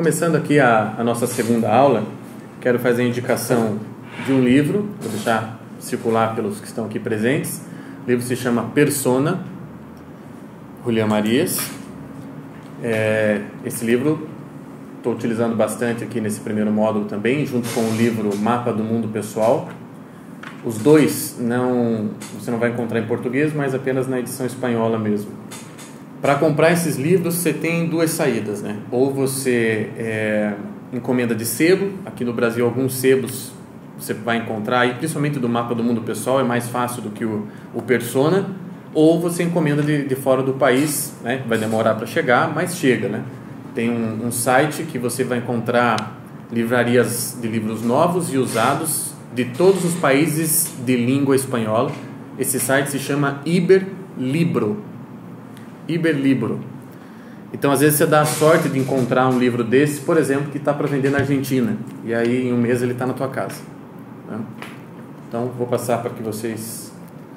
Começando aqui a nossa segunda aula, quero fazer a indicação de um livro, vou deixar circular pelos que estão aqui presentes. O livro se chama Persona, Julián Marías. Esse livro estou utilizando bastante aqui nesse primeiro módulo também, junto com o livro Mapa do Mundo Pessoal. Os dois você não vai encontrar em português, mas apenas na edição espanhola mesmo. Para comprar esses livros, você tem duas saídas, né? Ou você encomenda de sebo. Aqui no Brasil, alguns sebos você vai encontrar, e principalmente do Mapa do Mundo Pessoal, é mais fácil do que o Persona. Ou você encomenda de fora do país, né? Vai demorar para chegar, mas chega, né? Tem um site que você vai encontrar livrarias de livros novos e usados de todos os países de língua espanhola. Esse site se chama Iberlibro. Então, às vezes você dá a sorte de encontrar um livro desse, por exemplo, que está para vender na Argentina, e aí em um mês ele está na tua casa, né? Então, vou passar para que vocês...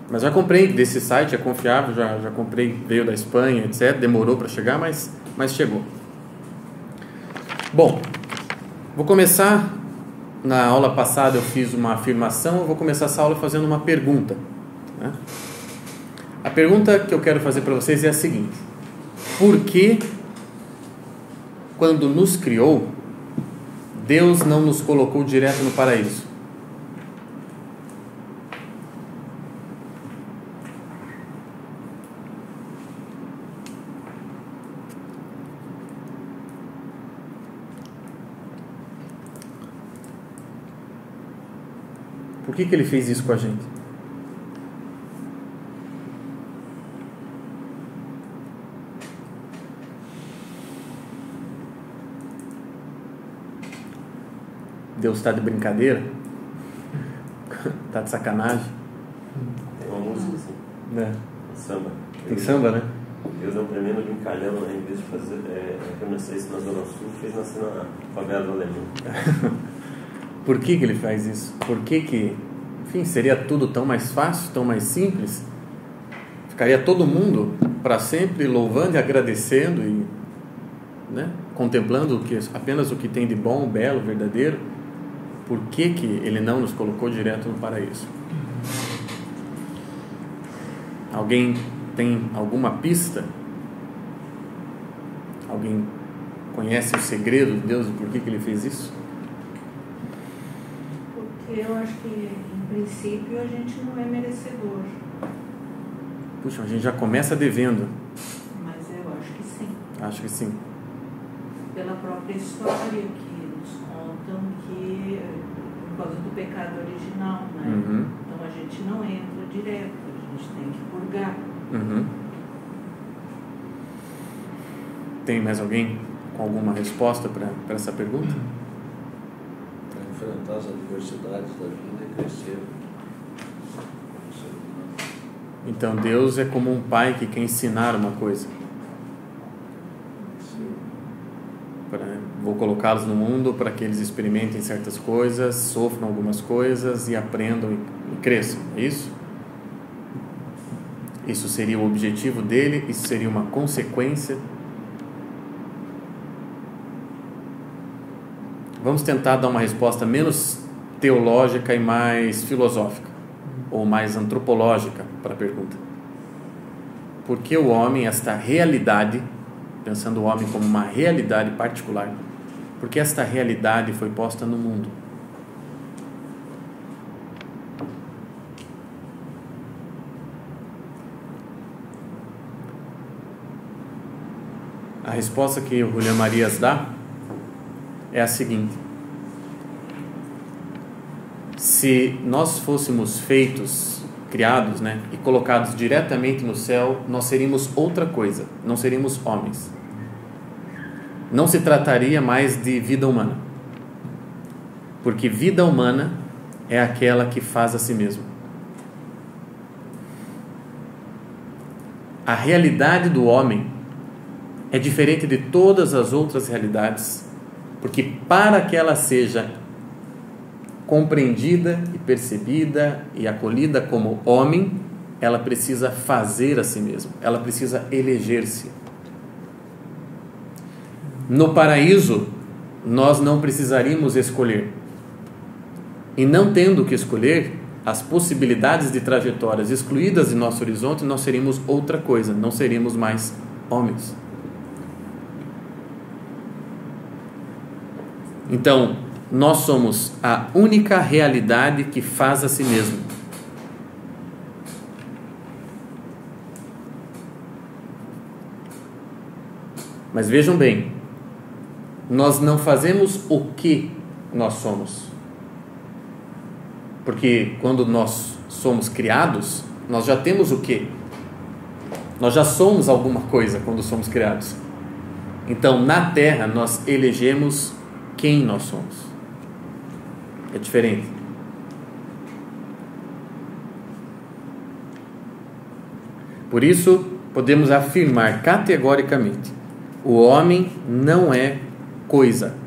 Mas já comprei desse site, é confiável, já comprei, veio da Espanha, etc. Demorou para chegar, mas chegou. Bom, vou começar... Na aula passada eu fiz uma afirmação, eu vou começar essa aula fazendo uma pergunta, né? A pergunta que eu quero fazer para vocês é a seguinte: por que, quando nos criou, Deus não nos colocou direto no paraíso? Por que ele fez isso com a gente? Deus está de brincadeira? Está de sacanagem? Tem uma música assim, samba. Tem samba, né? Deus é um tremendo brincalhão, né? Em vez de fazer, eu não sei se na Zona Sul, fez nascer na favela do Alemão. Por que ele faz isso? Por que, enfim, seria tudo tão mais fácil, tão mais simples? Ficaria todo mundo para sempre louvando e agradecendo e, né, contemplando apenas o que tem de bom, belo, verdadeiro. Por que ele não nos colocou direto no paraíso? Alguém tem alguma pista? Alguém conhece o segredo de Deus e por que ele fez isso? Porque eu acho que, em princípio, a gente não é merecedor. Puxa, a gente já começa devendo. Mas eu acho que sim. Acho que sim. Pela própria história que nos contam que, por causa do pecado original, né? Uhum. Então a gente não entra direto, a gente tem que purgar. Uhum. Tem mais alguém com alguma resposta para essa pergunta? Para enfrentar as adversidades da vida e crescer. Então Deus é como um pai que quer ensinar uma coisa. Vou colocá-los no mundo para que eles experimentem certas coisas, sofram algumas coisas e aprendam e cresçam. É isso? Isso seria o objetivo dele? Isso seria uma consequência? Vamos tentar dar uma resposta menos teológica e mais filosófica, ou mais antropológica para a pergunta. Por que o homem, esta realidade, pensando o homem como uma realidade particular, porque esta realidade foi posta no mundo? A resposta que o Julián Marías dá é a seguinte: se nós fôssemos criados, né, e colocados diretamente no céu, nós seríamos outra coisa, não seríamos homens. Não se trataria mais de vida humana, porque vida humana é aquela que faz a si mesma. A realidade do homem é diferente de todas as outras realidades, porque para que ela seja compreendida e percebida e acolhida como homem, ela precisa fazer a si mesma, ela precisa eleger-se. No paraíso, nós não precisaríamos escolher. E não tendo que escolher, as possibilidades de trajetórias excluídas de nosso horizonte, nós seríamos outra coisa, não seríamos mais homens. Então, nós somos a única realidade que faz a si mesmo. Mas vejam bem, nós não fazemos o que nós somos. Porque quando nós somos criados, nós já temos o que? Nós já somos alguma coisa quando somos criados. Então, na Terra, nós elegemos quem nós somos. É diferente. Por isso, podemos afirmar categoricamente: o homem não é coisa.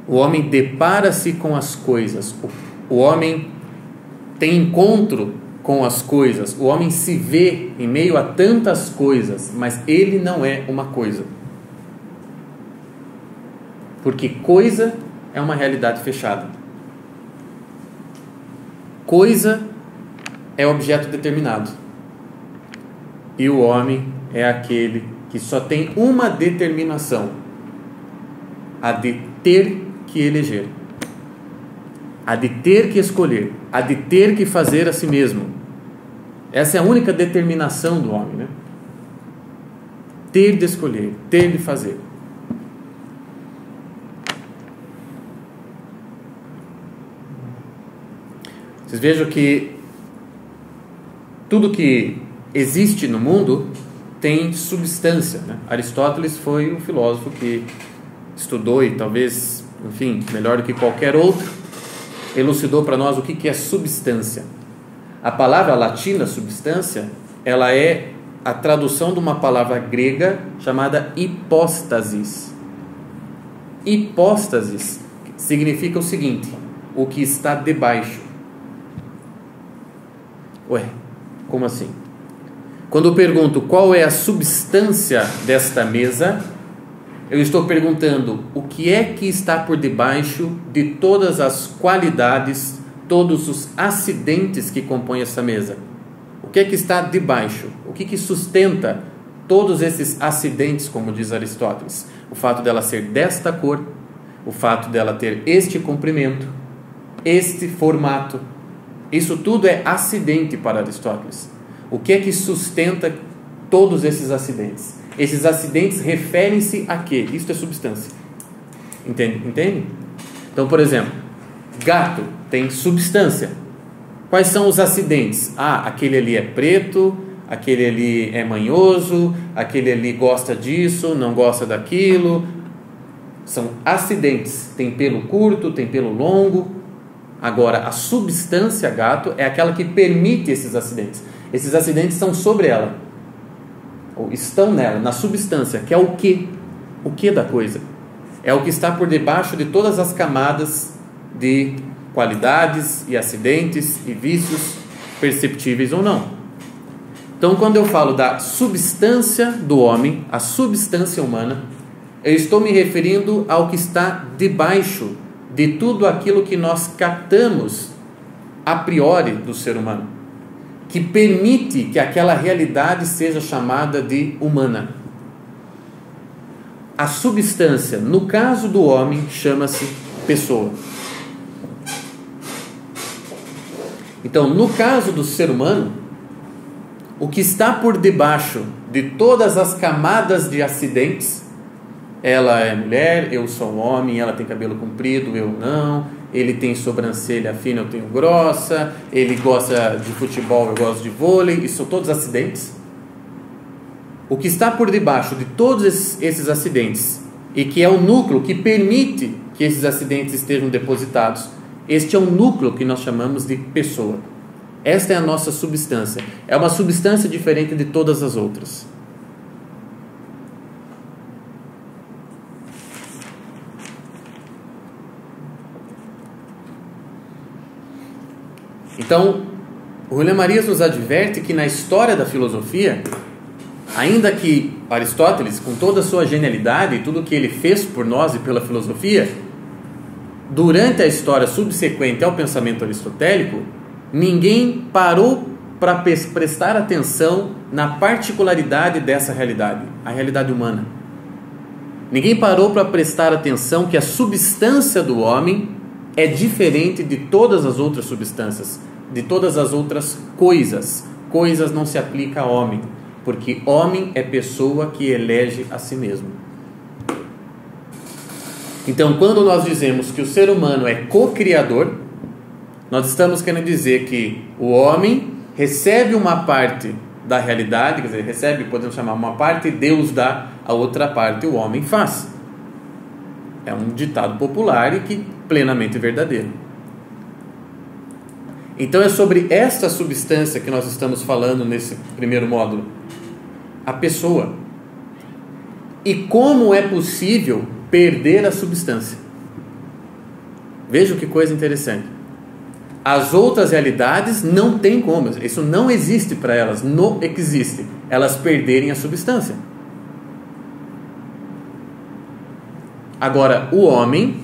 O homem depara-se com as coisas. O homem tem encontro com as coisas. O homem se vê em meio a tantas coisas, mas ele não é uma coisa. Porque coisa é uma realidade fechada. Coisa é objeto determinado. E o homem é aquele que só tem uma determinação: a de ter que eleger, a de ter que escolher, a de ter que fazer a si mesmo. Essa é a única determinação do homem, né? Ter de escolher, ter de fazer. Vocês vejam que tudo que existe no mundo tem substância, né? Aristóteles foi um filósofo que estudou e talvez, enfim, melhor do que qualquer outro, elucidou para nós o que é substância. A palavra latina substância, ela é a tradução de uma palavra grega chamada hipóstasis. Hipóstasis significa o seguinte: o que está debaixo. Ué, como assim? Quando eu pergunto qual é a substância desta mesa, eu estou perguntando o que é que está por debaixo de todas as qualidades, todos os acidentes que compõem essa mesa. O que é que está debaixo? O que sustenta todos esses acidentes, como diz Aristóteles? O fato dela ser desta cor, o fato dela ter este comprimento, este formato. Isso tudo é acidente para Aristóteles. O que é que sustenta todos esses acidentes? Esses acidentes referem-se a quê? Isso é substância. Entende? Então, por exemplo, gato tem substância. Quais são os acidentes? Aquele ali é preto, aquele ali é manhoso, aquele ali gosta disso, não gosta daquilo. São acidentes. Tem pelo curto, tem pelo longo. Agora, a substância gato é aquela que permite esses acidentes. Esses acidentes estão sobre ela, ou estão nela, na substância, que é o quê? O que da coisa? É o que está por debaixo de todas as camadas de qualidades e acidentes e vícios perceptíveis ou não. Então, quando eu falo da substância do homem, a substância humana, eu estou me referindo ao que está debaixo de tudo aquilo que nós captamos a priori do ser humano, que permite que aquela realidade seja chamada de humana. A substância, no caso do homem, chama-se pessoa. Então, no caso do ser humano, o que está por debaixo de todas as camadas de acidentes, ela é mulher, eu sou um homem, ela tem cabelo comprido, eu não, ele tem sobrancelha fina, eu tenho grossa, ele gosta de futebol, eu gosto de vôlei, isso são todos acidentes. O que está por debaixo de todos esses acidentes, e que é o núcleo que permite que esses acidentes estejam depositados, este é um núcleo que nós chamamos de pessoa. Esta é a nossa substância. É uma substância diferente de todas as outras. Então, o William Marias nos adverte que na história da filosofia, ainda que Aristóteles, com toda a sua genialidade e tudo o que ele fez por nós e pela filosofia, durante a história subsequente ao pensamento aristotélico, ninguém parou para prestar atenção na particularidade dessa realidade, a realidade humana. Ninguém parou para prestar atenção que a substância do homem é diferente de todas as outras substâncias, de todas as outras coisas. Coisas não se aplica a homem, porque homem é pessoa que elege a si mesmo. Então, quando nós dizemos que o ser humano é co-criador, nós estamos querendo dizer que o homem recebe uma parte da realidade, quer dizer, recebe, podemos chamar uma parte, e Deus dá a outra parte, o homem faz. É um ditado popular e que plenamente verdadeiro. Então é sobre esta substância que nós estamos falando nesse primeiro módulo, a pessoa. E como é possível perder a substância. Veja que coisa interessante. As outras realidades não tem como, isso não existe para elas, não existe, elas perderem a substância. Agora, o homem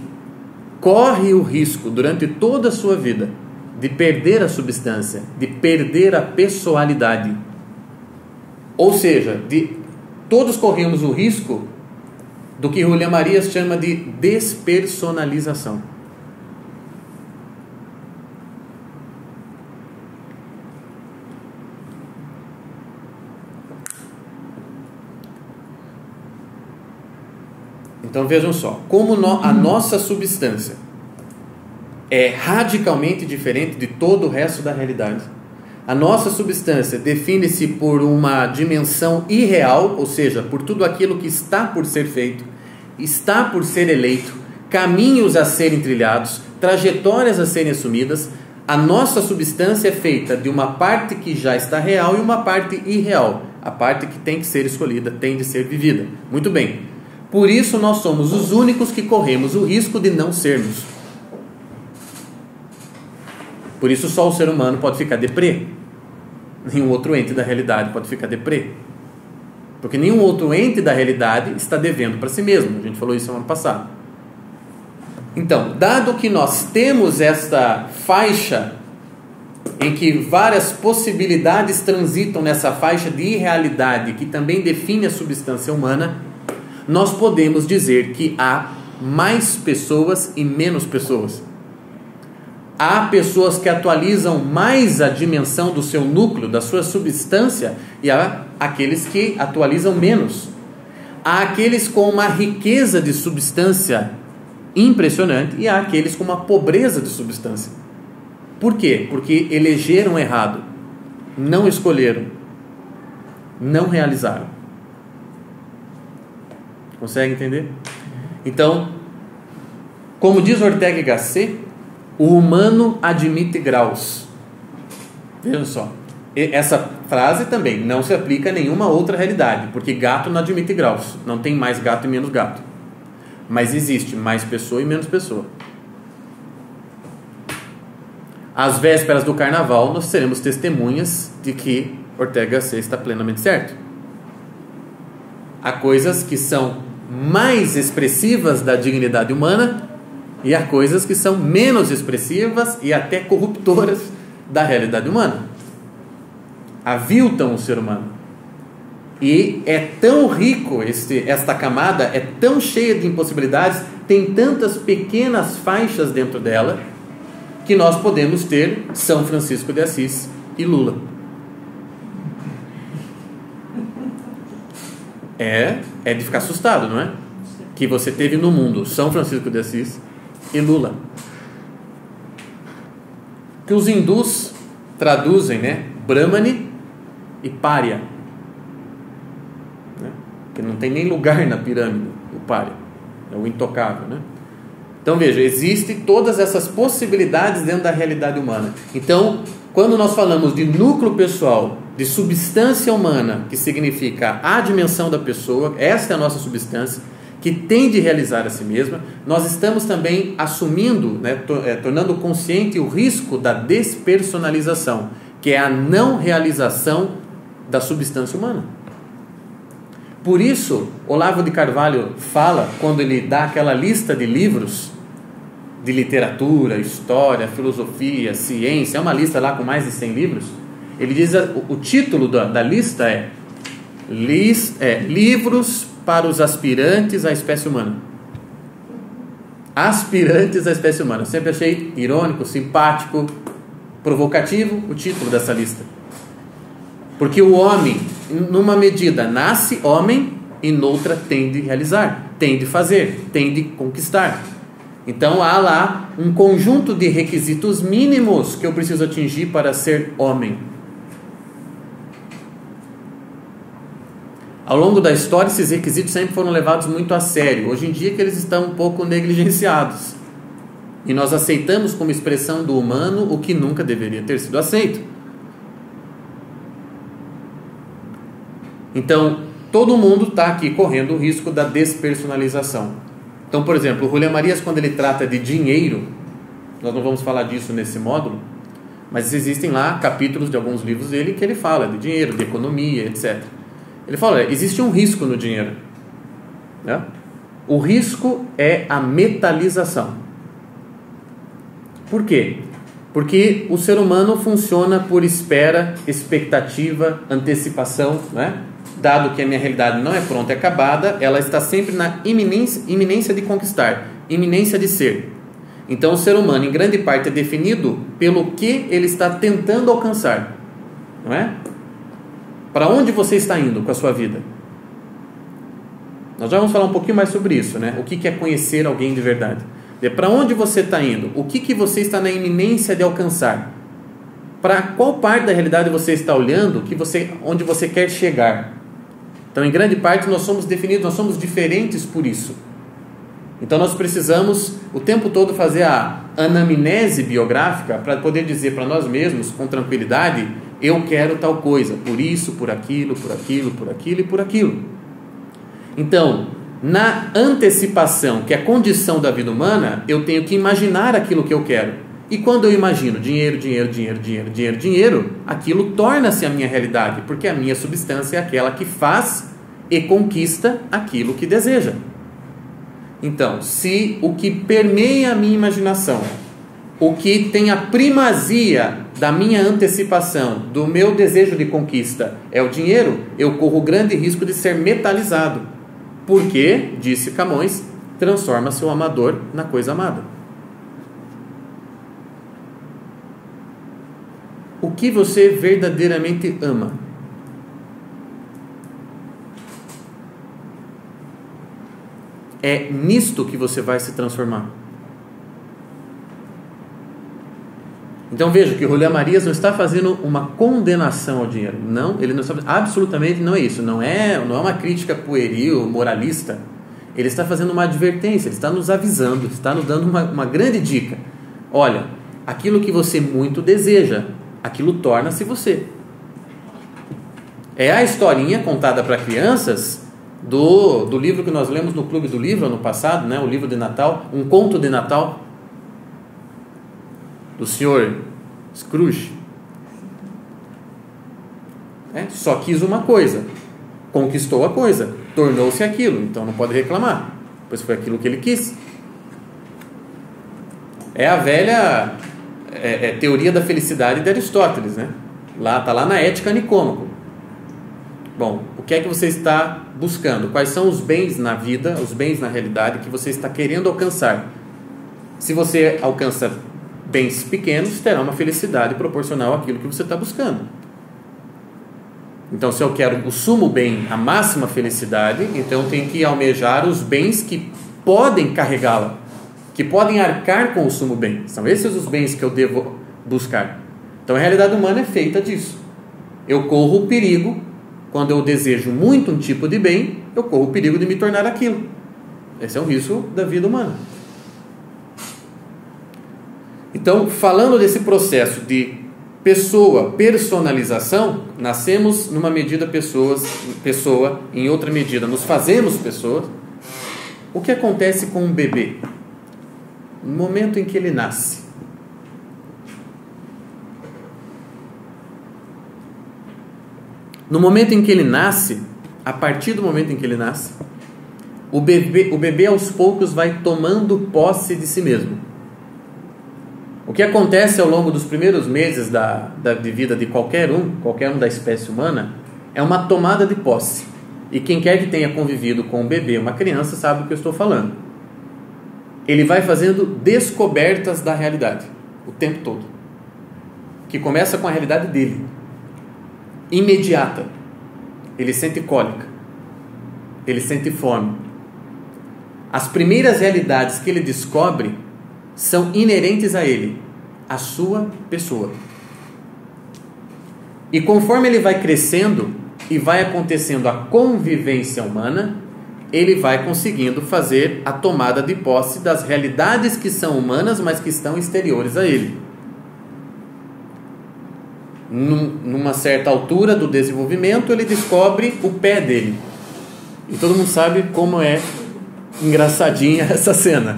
corre o risco durante toda a sua vida de perder a substância, de perder a pessoalidade. Ou seja, todos corremos o risco do que William Marias chama de despersonalização. Então vejam só, como a nossa substância é radicalmente diferente de todo o resto da realidade. A nossa substância define-se por uma dimensão irreal, ou seja, por tudo aquilo que está por ser feito, está por ser eleito, caminhos a serem trilhados, trajetórias a serem assumidas. A nossa substância é feita de uma parte que já está real e uma parte irreal, a parte que tem que ser escolhida, tem de ser vivida. Muito bem. Por isso nós somos os únicos que corremos o risco de não sermos. Por isso só o ser humano pode ficar deprê. Nenhum outro ente da realidade pode ficar deprê. Porque nenhum outro ente da realidade está devendo para si mesmo. A gente falou isso no ano passado. Então, dado que nós temos esta faixa em que várias possibilidades transitam nessa faixa de irrealidade que também define a substância humana, nós podemos dizer que há mais pessoas e menos pessoas. Há pessoas que atualizam mais a dimensão do seu núcleo, da sua substância, e há aqueles que atualizam menos. Há aqueles com uma riqueza de substância impressionante e há aqueles com uma pobreza de substância. Por quê? Porque elegeram errado, não escolheram, não realizaram. Consegue entender? Então, como diz Ortega y Gasset, o humano admite graus. Vejam só, essa frase também não se aplica a nenhuma outra realidade, porque gato não admite graus, não tem mais gato e menos gato, mas existe mais pessoa e menos pessoa. Às vésperas do carnaval, nós seremos testemunhas de que Ortega y Gasset está plenamente certo. Há coisas que são mais expressivas da dignidade humana e há coisas que são menos expressivas e até corruptoras da realidade humana. Aviltam o ser humano. E é tão rico esta camada, é tão cheia de impossibilidades, tem tantas pequenas faixas dentro dela, que nós podemos ter São Francisco de Assis e Lula. É de ficar assustado, não é? Que você teve no mundo São Francisco de Assis e Lula. Que os hindus traduzem, né? Brahmani e Pária, né? Que não tem nem lugar na pirâmide, o Pária. É o intocável, né? Então veja, existem todas essas possibilidades dentro da realidade humana. Então, quando nós falamos de núcleo pessoal, de substância humana, que significa a dimensão da pessoa, esta é a nossa substância, que tem de realizar a si mesma, nós estamos também assumindo, né, tornando consciente o risco da despersonalização, que é a não realização da substância humana. Por isso, Olavo de Carvalho fala, quando ele dá aquela lista de livros de literatura, história, filosofia, ciência, é uma lista lá com mais de 100 livros, ele diz, o título da lista é Livros para os aspirantes à espécie humana. Aspirantes à espécie humana. Eu sempre achei irônico, simpático, provocativo o título dessa lista. Porque o homem, numa medida, nasce homem e noutra tem de realizar, tem de fazer, tem de conquistar. Então há lá um conjunto de requisitos mínimos que eu preciso atingir para ser homem. Ao longo da história, esses requisitos sempre foram levados muito a sério. Hoje em dia que eles estão um pouco negligenciados. E nós aceitamos como expressão do humano o que nunca deveria ter sido aceito. Então, todo mundo está aqui correndo o risco da despersonalização. Então, por exemplo, o Julián Marías, quando ele trata de dinheiro, nós não vamos falar disso nesse módulo, mas existem lá capítulos de alguns livros dele que ele fala de dinheiro, de economia, etc. Ele fala, existe um risco no dinheiro, né? O risco é a metalização. Por quê? Porque o ser humano funciona por espera, expectativa, antecipação, né? Dado que a minha realidade não é pronta e acabada, ela está sempre na iminência de conquistar, iminência de ser. Então o ser humano, em grande parte, é definido pelo que ele está tentando alcançar, não é? Para onde você está indo com a sua vida? Nós já vamos falar um pouquinho mais sobre isso, né? O que é conhecer alguém de verdade? Para onde você está indo? O que você está na iminência de alcançar? Para qual parte da realidade você está olhando, onde você quer chegar? Então, em grande parte, nós somos definidos, nós somos diferentes por isso. Então, nós precisamos o tempo todo fazer a anamnese biográfica para poder dizer para nós mesmos, com tranquilidade, eu quero tal coisa, por isso, por aquilo, por aquilo, por aquilo e por aquilo. Então, na antecipação, que é a condição da vida humana, eu tenho que imaginar aquilo que eu quero. E quando eu imagino dinheiro, dinheiro, dinheiro, dinheiro, dinheiro, dinheiro, aquilo torna-se a minha realidade, porque a minha substância é aquela que faz e conquista aquilo que deseja. Então, se o que permeia a minha imaginação, o que tem a primazia da minha antecipação, do meu desejo de conquista é o dinheiro, eu corro o grande risco de ser metalizado. Porque, disse Camões, transforma-se o amador na coisa amada. O que você verdadeiramente ama? É nisto que você vai se transformar. Então veja que o Julián Marías não está fazendo uma condenação ao dinheiro. Não, ele não está, absolutamente não é isso. Não é uma crítica pueril, moralista. Ele está fazendo uma advertência, ele está nos avisando, está nos dando uma grande dica. Olha, aquilo que você muito deseja, aquilo torna-se você. É a historinha contada para crianças do livro que nós lemos no Clube do Livro ano passado, né? O livro de Natal, um conto de Natal do Sr. Scrooge. Só quis uma coisa, conquistou a coisa, tornou-se aquilo, então não pode reclamar, pois foi aquilo que ele quis. É a velha teoria da felicidade de Aristóteles, né? Está lá na Ética Nicômaco. Bom, o que é que você está buscando? Quais são os bens na vida, os bens na realidade que você está querendo alcançar? Se você alcança bens pequenos, terá uma felicidade proporcional àquilo que você está buscando. Então, se eu quero o sumo bem, a máxima felicidade, então eu tenho que almejar os bens que podem carregá-la, que podem arcar com o sumo bem. São esses os bens que eu devo buscar. Então, a realidade humana é feita disso. Eu corro o perigo, quando eu desejo muito um tipo de bem, eu corro o perigo de me tornar aquilo. Esse é o risco da vida humana. Então, falando desse processo de personalização, nascemos numa medida pessoa, em outra medida nos fazemos pessoas, O que acontece com um bebê? No momento em que ele nasce. No momento em que ele nasce, a partir do momento em que ele nasce, o bebê aos poucos vai tomando posse de si mesmo. O que acontece ao longo dos primeiros meses de vida de qualquer um da espécie humana, é uma tomada de posse. E quem quer que tenha convivido com um bebê, uma criança, sabe do que eu estou falando. Ele vai fazendo descobertas da realidade, o tempo todo. Que começa com a realidade dele. Imediata. Ele sente cólica. Ele sente fome. As primeiras realidades que ele descobre são inerentes a ele, a sua pessoa. E conforme ele vai crescendo e vai acontecendo a convivência humana, ele vai conseguindo fazer a tomada de posse das realidades que são humanas, mas que estão exteriores a ele. Numa certa altura do desenvolvimento, ele descobre o pé dele. E todo mundo sabe como é engraçadinha essa cena.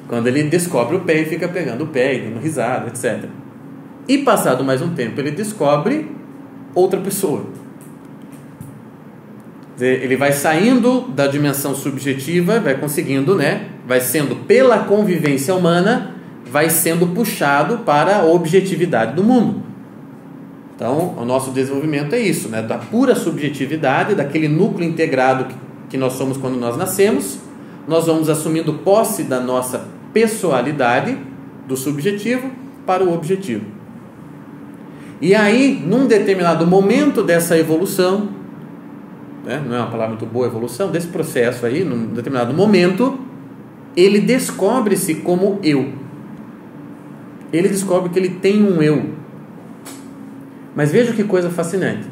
Quando ele descobre o pé e fica pegando o pé e dando risada, etc. E passado mais um tempo, ele descobre outra pessoa. Ele vai saindo da dimensão subjetiva, vai conseguindo, vai sendo pela convivência humana, vai sendo puxado para a objetividade do mundo. Então, o nosso desenvolvimento é isso, da pura subjetividade, daquele núcleo integrado que nós somos quando nós nascemos. Nós vamos assumindo posse da nossa pessoalidade, do subjetivo, para o objetivo. E aí, num determinado momento dessa evolução, não é uma palavra muito boa, evolução, desse processo aí, num determinado momento, ele descobre-se como eu. Ele descobre que ele tem um eu. Mas veja que coisa fascinante.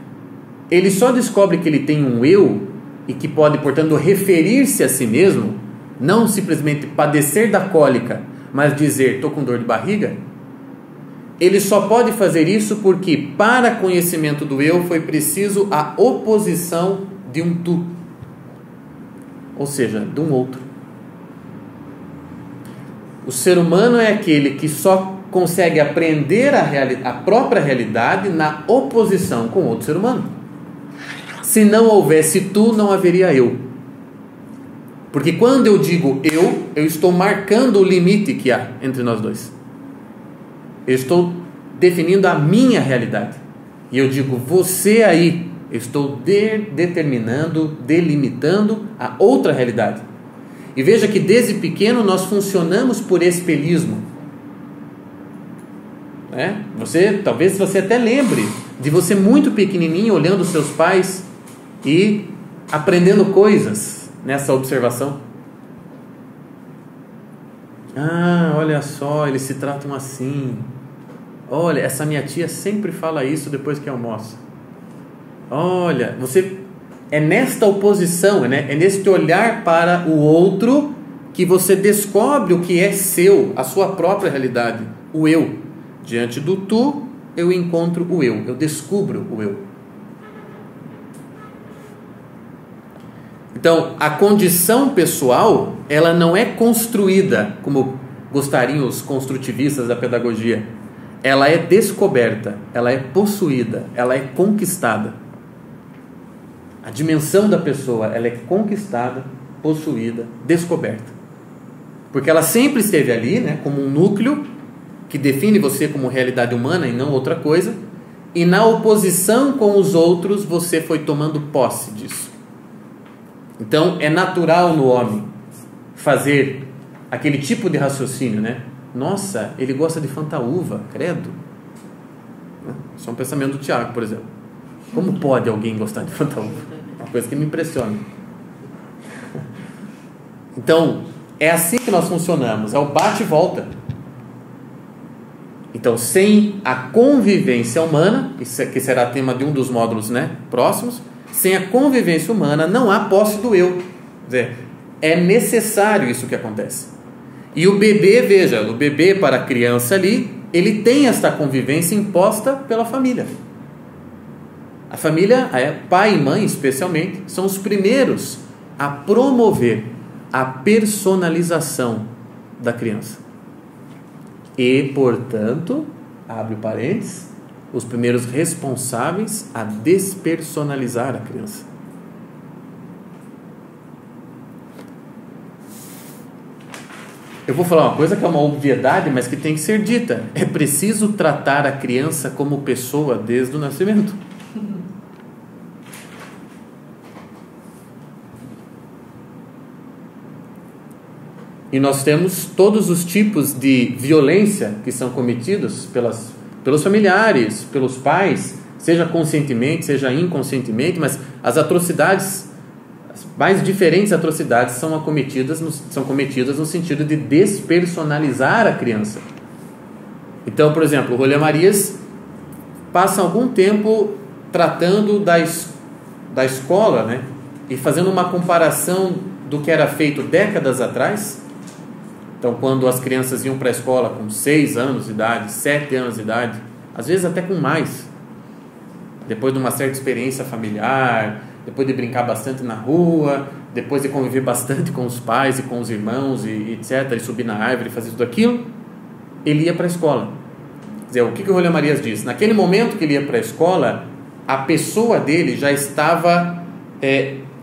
Ele só descobre que ele tem um eu e que pode, portanto, referir-se a si mesmo, não simplesmente padecer da cólica, mas dizer, estou com dor de barriga. Ele só pode fazer isso porque, para conhecimento do eu, foi preciso a oposição de um tu, ou seja, de um outro. O ser humano é aquele que só consegue aprender a própria realidade na oposição com outro ser humano. Se não houvesse tu, não haveria eu. Porque quando eu digo eu estou marcando o limite que há entre nós dois. Eu estou definindo a minha realidade. E eu digo, você aí, eu estou determinando, delimitando a outra realidade. E veja que desde pequeno nós funcionamos por espelhismo. Talvez você até lembre de você muito pequenininho olhando os seus pais e aprendendo coisas nessa observação. Olha só, eles se tratam assim. Olha, essa minha tia sempre fala isso depois que almoça. Olha, você é nesta oposição, é neste olhar para o outro que você descobre o que é seu, a sua própria realidade, o eu. Diante do tu, eu encontro o eu descubro o eu. Então, a condição pessoal, ela não é construída, como gostariam os construtivistas da pedagogia. Ela é descoberta, ela é possuída, ela é conquistada. A dimensão da pessoa, ela é conquistada, possuída, descoberta. Porque ela sempre esteve ali, como um núcleo que define você como realidade humana e não outra coisa. E na oposição com os outros, você foi tomando posse disso. Então, é natural no homem fazer aquele tipo de raciocínio, Nossa, ele gosta de fantaúva, credo. Isso é um pensamento do Tiago, por exemplo. Como pode alguém gostar de fantaúva? Uma coisa que me impressiona. Então, é assim que nós funcionamos, é o bate e volta. Então, sem a convivência humana, que será tema de um dos módulos próximos, sem a convivência humana não há posse do eu. Quer dizer, é necessário isso que acontece. E o bebê, veja, o bebê para a criança ali, ele tem esta convivência imposta pela família. A família, pai e mãe especialmente, são os primeiros a promover a personalização da criança. E, portanto, abre o parênteses, os primeiros responsáveis a despersonalizar a criança. Eu vou falar uma coisa que é uma obviedade, mas que tem que ser dita. É preciso tratar a criança como pessoa desde o nascimento. E nós temos todos os tipos de violência que são cometidos pelos familiares, pelos pais, seja conscientemente, seja inconscientemente, mas as atrocidades, as mais diferentes atrocidades são cometidas no sentido de despersonalizar a criança. Então, por exemplo, o Rolê Marias passa algum tempo tratando da escola, né? E fazendo uma comparação do que era feito décadas atrás. Então, quando as crianças iam para a escola com 6 anos de idade, 7 anos de idade, às vezes até com mais, depois de uma certa experiência familiar, depois de brincar bastante na rua, depois de conviver bastante com os pais e com os irmãos, e etc., e subir na árvore e fazer tudo aquilo, ele ia para a escola. Quer dizer, o que o Rolê Marias diz? Naquele momento que ele ia para a escola, a pessoa dele já estava,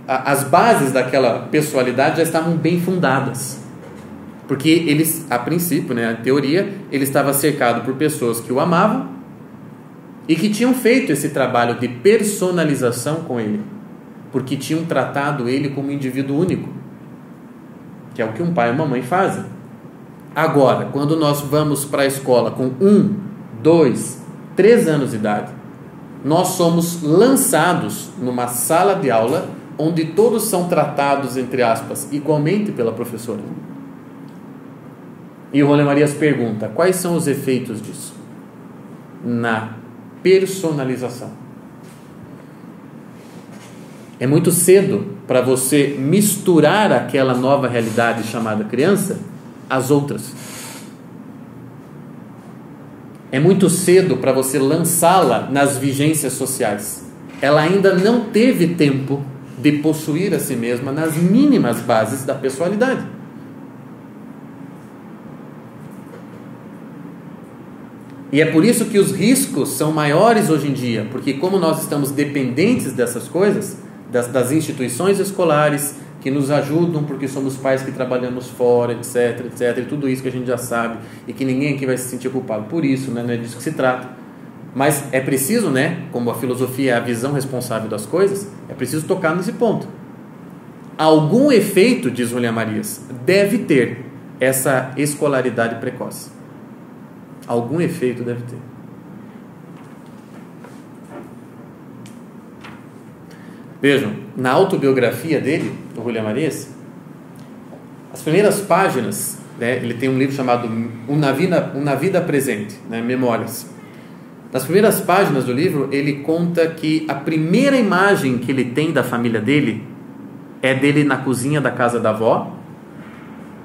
as bases daquela pessoalidade já estavam bem fundadas. Porque eles, a princípio, né, a teoria, ele estava cercado por pessoas que o amavam e que tinham feito esse trabalho de personalização com ele, porque tinham tratado ele como um indivíduo único, que é o que um pai e uma mãe fazem. Agora, quando nós vamos para a escola com 1, 2, 3 anos de idade, nós somos lançados numa sala de aula onde todos são tratados, entre aspas, igualmente pela professora. E o Rolê Marias pergunta, quais são os efeitos disso? Na personalização. É muito cedo para você misturar aquela nova realidade chamada criança às outras. É muito cedo para você lançá-la nas vigências sociais. Ela ainda não teve tempo de possuir a si mesma nas mínimas bases da pessoalidade. E é por isso que os riscos são maiores hoje em dia, porque como nós estamos dependentes dessas coisas, das instituições escolares que nos ajudam, porque somos pais que trabalhamos fora, etc, etc, e tudo isso que a gente já sabe, e que ninguém aqui vai se sentir culpado por isso, né? Não é disso que se trata. Mas é preciso, né, como a filosofia é a visão responsável das coisas, é preciso tocar nesse ponto. Algum efeito, diz Rolê Marias, deve ter essa escolaridade precoce. Algum efeito deve ter. Vejam, na autobiografia dele, do Rolê Marias, as primeiras páginas, né, ele tem um livro chamado Una Vida Presente, né, Memórias. Nas primeiras páginas do livro, ele conta que a primeira imagem que ele tem da família dele é dele na cozinha da casa da avó,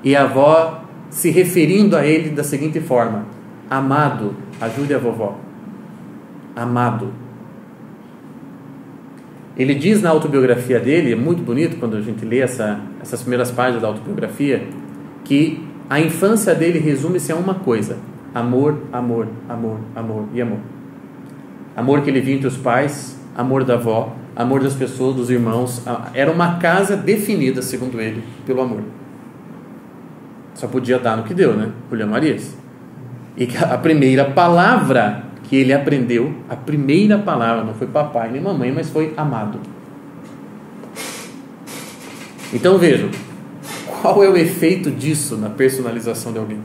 e a avó se referindo a ele da seguinte forma: amado, ajude a vovó. Amado. Ele diz na autobiografia dele, é muito bonito quando a gente lê essas primeiras páginas da autobiografia, que a infância dele resume-se a uma coisa: amor, amor, amor, amor e amor. Amor que ele viu entre os pais, amor da avó, amor das pessoas, dos irmãos. Era uma casa definida, segundo ele, pelo amor. Só podia dar no que deu, né? Rolê Marias. E a primeira palavra que ele aprendeu, a primeira palavra, não foi papai nem mamãe, mas foi amado. Então vejam, qual é o efeito disso na personalização de alguém?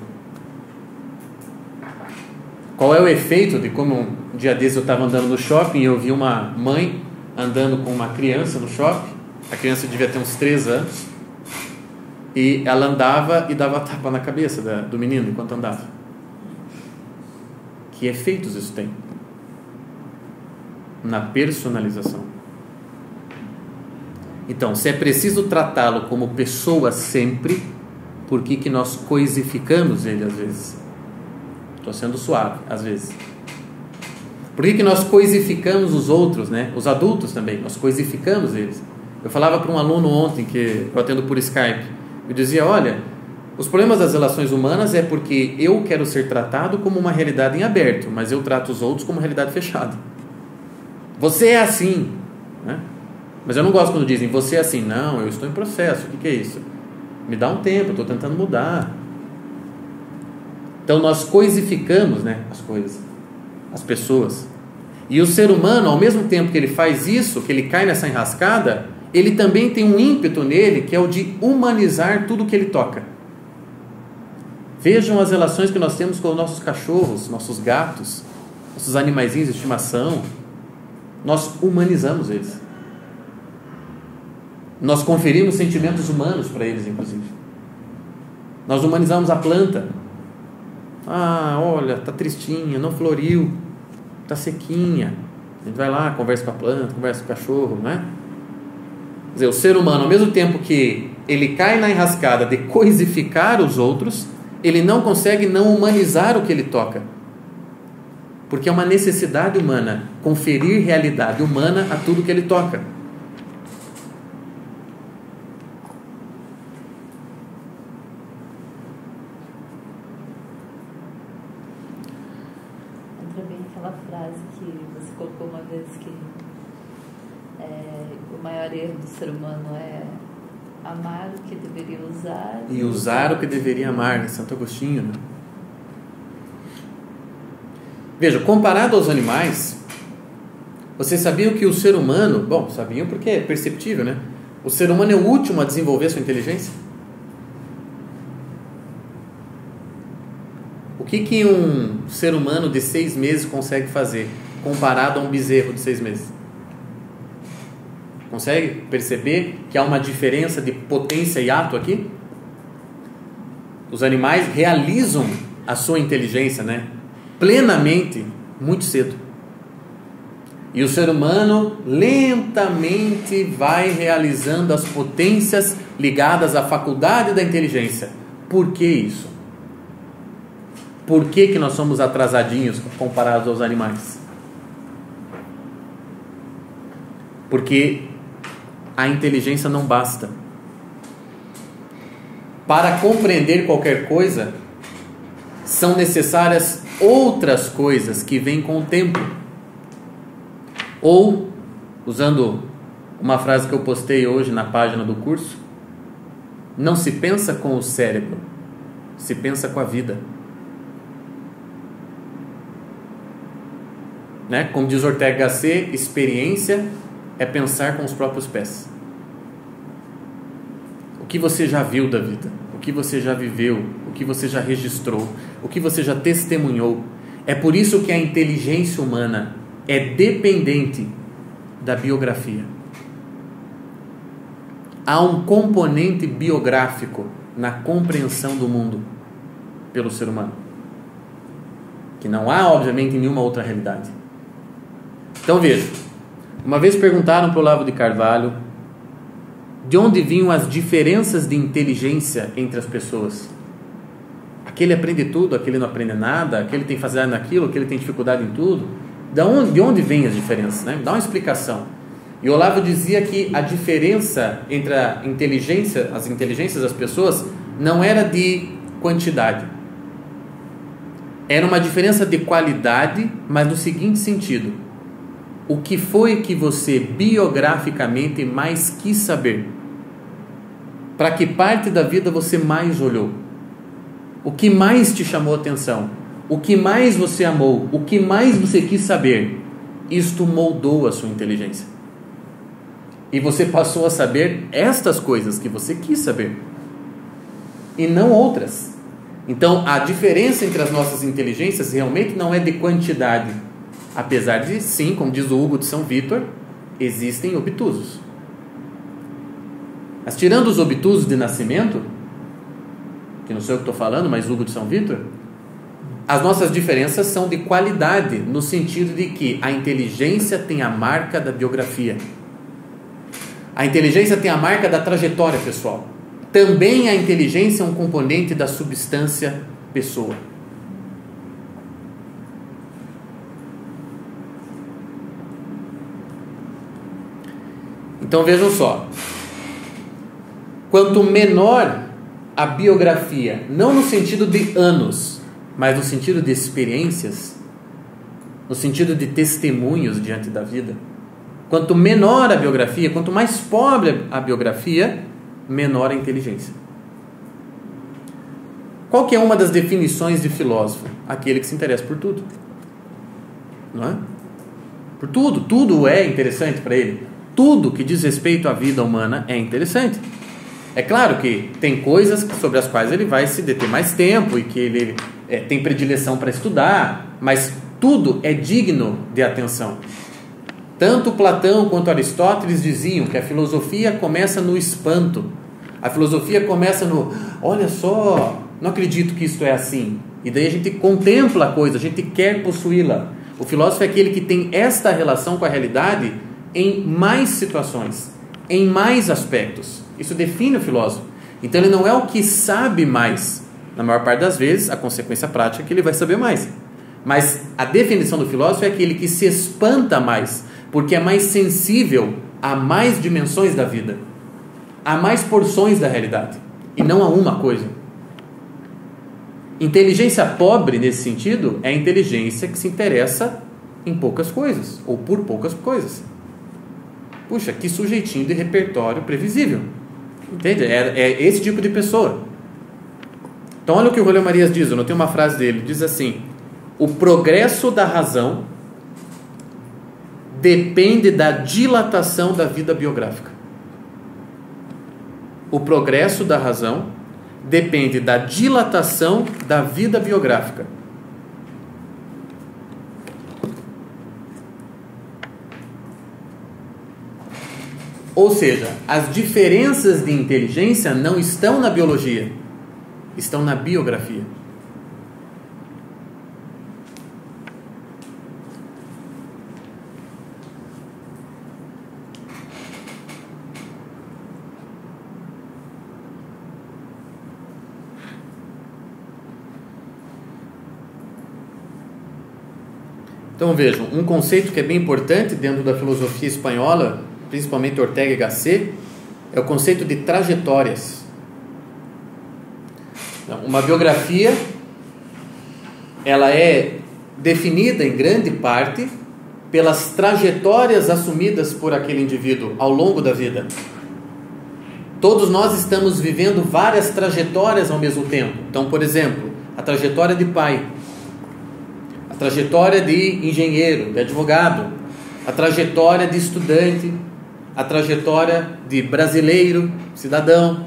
Qual é o efeito de como um dia desses eu estava andando no shopping e eu vi uma mãe andando com uma criança no shopping, a criança devia ter uns 3 anos, e ela andava e dava tapa na cabeça do menino enquanto andava. Que efeitos isso tem? Na personalização. Então, se é preciso tratá-lo como pessoa sempre, por que nós coisificamos ele às vezes? Estou sendo suave, às vezes. Por que nós coisificamos os outros, né? Os adultos também, nós coisificamos eles. Eu falava para um aluno ontem, que eu atendo por Skype, Eu dizia, olha, os problemas das relações humanas é porque eu quero ser tratado como uma realidade em aberto, mas eu trato os outros como realidade fechada. Você é assim, né? Mas eu não gosto quando dizem, você é assim. Não, eu estou em processo. O que é isso? Me dá um tempo, eu estou tentando mudar. Então nós coisificamos, né, as coisas, as pessoas. E o ser humano, ao mesmo tempo que ele faz isso, que ele cai nessa enrascada, ele também tem um ímpeto nele, que é o de humanizar tudo que ele toca. Vejam as relações que nós temos com os nossos cachorros, nossos gatos, nossos animaizinhos de estimação. Nós humanizamos eles. Nós conferimos sentimentos humanos para eles, inclusive. Nós humanizamos a planta. Ah, olha, está tristinha, não floriu, está sequinha. A gente vai lá, conversa com a planta, conversa com o cachorro, né? Quer dizer, o ser humano, ao mesmo tempo que ele cai na enrascada de coisificar os outros, ele não consegue não humanizar o que ele toca. Porque é uma necessidade humana conferir realidade humana a tudo que ele toca. Entra bem aquela frase que você colocou uma vez que o maior erro do ser humano é amar o que deveria usar e usar o que deveria amar, Santo Agostinho, né? Veja, comparado aos animais, vocês sabiam que o ser humano, bom, sabiam porque é perceptível, né? O ser humano é o último a desenvolver sua inteligência. O que um ser humano de 6 meses consegue fazer comparado a um bezerro de 6 meses? Consegue perceber que há uma diferença de potência e ato aqui? Os animais realizam a sua inteligência, né, plenamente muito cedo. E o ser humano lentamente vai realizando as potências ligadas à faculdade da inteligência. Por que isso? Por que nós somos atrasadinhos comparados aos animais? Porque a inteligência não basta. Para compreender qualquer coisa, são necessárias outras coisas que vêm com o tempo. Ou, usando uma frase que eu postei hoje na página do curso, não se pensa com o cérebro, se pensa com a vida. Né? Como diz Ortega Gasset, experiência é pensar com os próprios pés. O que você já viu da vida, o que você já viveu, o que você já registrou, o que você já testemunhou. É por isso que a inteligência humana é dependente da biografia. Há um componente biográfico na compreensão do mundo pelo ser humano, que não há, obviamente, em nenhuma outra realidade. Então veja, uma vez perguntaram para o Olavo de Carvalho de onde vinham as diferenças de inteligência entre as pessoas. Aquele aprende tudo, aquele não aprende nada, aquele tem facilidade naquilo, aquele tem dificuldade em tudo. De onde vêm as diferenças? Né? Dá uma explicação. E o Olavo dizia que a diferença entre a inteligência, as inteligências das pessoas não era de quantidade. Era uma diferença de qualidade, mas no seguinte sentido: o que foi que você biograficamente mais quis saber? Para que parte da vida você mais olhou? O que mais te chamou a atenção? O que mais você amou? O que mais você quis saber? Isto moldou a sua inteligência. E você passou a saber estas coisas que você quis saber, e não outras. Então, a diferença entre as nossas inteligências realmente não é de quantidade. Apesar de, sim, como diz o Hugo de São Vítor, existem obtusos. Mas tirando os obtusos de nascimento, que não sei o que estou falando, mas Hugo de São Vítor, as nossas diferenças são de qualidade, no sentido de que a inteligência tem a marca da biografia. A inteligência tem a marca da trajetória pessoal. Também a inteligência é um componente da substância pessoa. Então vejam só, quanto menor a biografia, não no sentido de anos, mas no sentido de experiências, no sentido de testemunhos diante da vida, quanto menor a biografia, quanto mais pobre a biografia, menor a inteligência. Qual que é uma das definições de filósofo? Aquele que se interessa por tudo. Não é? Por tudo. Tudo é interessante para ele. Tudo que diz respeito à vida humana é interessante. É claro que tem coisas sobre as quais ele vai se deter mais tempo e que ele tem predileção para estudar, mas tudo é digno de atenção. Tanto Platão quanto Aristóteles diziam que a filosofia começa no espanto. A filosofia começa no, olha só, não acredito que isso é assim. E daí a gente contempla a coisa, a gente quer possuí-la. O filósofo é aquele que tem esta relação com a realidade em mais situações, em mais aspectos. Isso define o filósofo. Então ele não é o que sabe mais. Na maior parte das vezes, a consequência prática é que ele vai saber mais. Mas a definição do filósofo é aquele que se espanta mais, porque é mais sensível a mais dimensões da vida, a mais porções da realidade, e não a uma coisa. Inteligência pobre, nesse sentido, é a inteligência que se interessa em poucas coisas, ou por poucas coisas. Puxa, que sujeitinho de repertório previsível. Entende? É esse tipo de pessoa. Então olha o que o Rolê Marias diz, eu notei uma frase dele, diz assim: o progresso da razão depende da dilatação da vida biográfica. O progresso da razão depende da dilatação da vida biográfica. Ou seja, as diferenças de inteligência não estão na biologia, estão na biografia. Então vejam, um conceito que é bem importante dentro da filosofia espanhola, principalmente Ortega y Gasset, é o conceito de trajetórias. Uma biografia, ela é definida em grande parte pelas trajetórias assumidas por aquele indivíduo ao longo da vida. Todos nós estamos vivendo várias trajetórias ao mesmo tempo. Então, por exemplo, a trajetória de pai, a trajetória de engenheiro, de advogado, a trajetória de estudante, a trajetória de brasileiro, cidadão,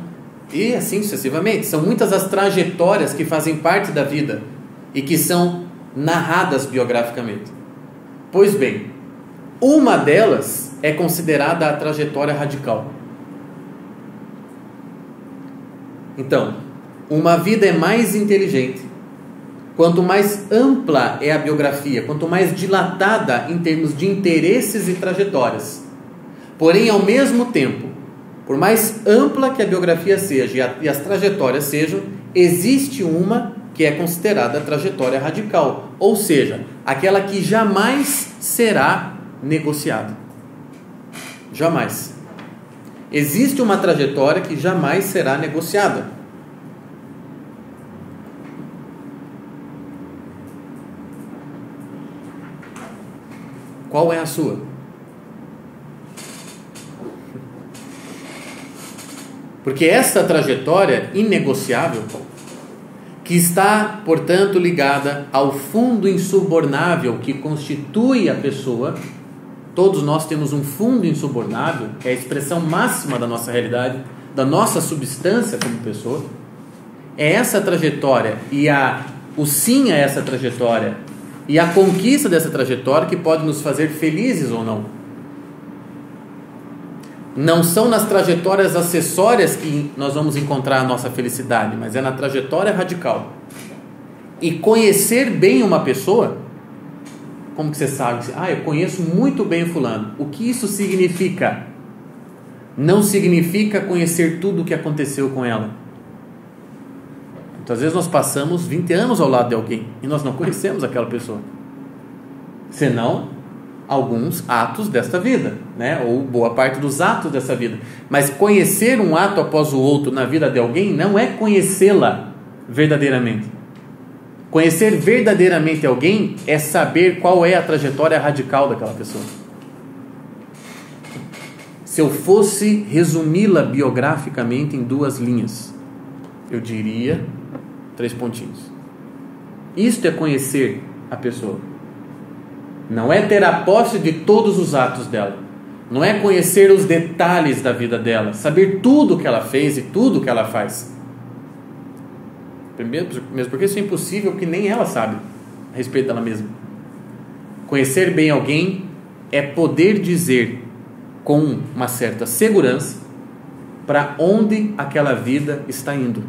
e assim sucessivamente. São muitas as trajetórias que fazem parte da vida e que são narradas biograficamente. Pois bem, uma delas é considerada a trajetória radical. Então, uma vida é mais inteligente quanto mais ampla é a biografia, quanto mais dilatada em termos de interesses e trajetórias. Porém, ao mesmo tempo, por mais ampla que a biografia seja e as trajetórias sejam, existe uma que é considerada a trajetória radical, ou seja, aquela que jamais será negociada. Jamais. Existe uma trajetória que jamais será negociada. Qual é a sua? Porque essa trajetória inegociável, que está, portanto, ligada ao fundo insubornável que constitui a pessoa, todos nós temos um fundo insubornável, que é a expressão máxima da nossa realidade, da nossa substância como pessoa. É essa trajetória e o sim a essa trajetória e a conquista dessa trajetória que pode nos fazer felizes ou não. Não são nas trajetórias acessórias que nós vamos encontrar a nossa felicidade, mas é na trajetória radical. E conhecer bem uma pessoa, como que você sabe? Eu conheço muito bem o fulano. O que isso significa? Não significa conhecer tudo o que aconteceu com ela. Muitas vezes nós passamos 20 anos ao lado de alguém e nós não conhecemos aquela pessoa. Senão, alguns atos desta vida, né? Ou boa parte dos atos dessa vida. Mas conhecer um ato após o outro na vida de alguém não é conhecê-la verdadeiramente. Conhecer verdadeiramente alguém é saber qual é a trajetória radical daquela pessoa. Se eu fosse resumi-la biograficamente em 2 linhas, eu diria 3 pontinhos. Isto é conhecer a pessoa. Não é ter a posse de todos os atos dela. Não é conhecer os detalhes da vida dela, saber tudo o que ela fez e tudo o que ela faz. Primeiro, mesmo porque isso é impossível, porque nem ela sabe a respeito dela mesma. Conhecer bem alguém é poder dizer com uma certa segurança para onde aquela vida está indo,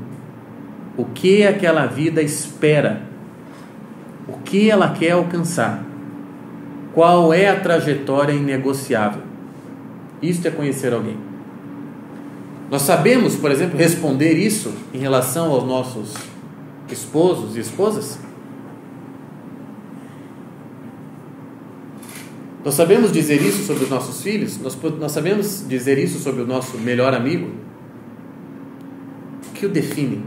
o que aquela vida espera, o que ela quer alcançar, qual é a trajetória inegociável. Isto é conhecer alguém. Nós sabemos, por exemplo, responder isso em relação aos nossos esposos e esposas? Nós sabemos dizer isso sobre os nossos filhos? Nós sabemos dizer isso sobre o nosso melhor amigo? O que o define?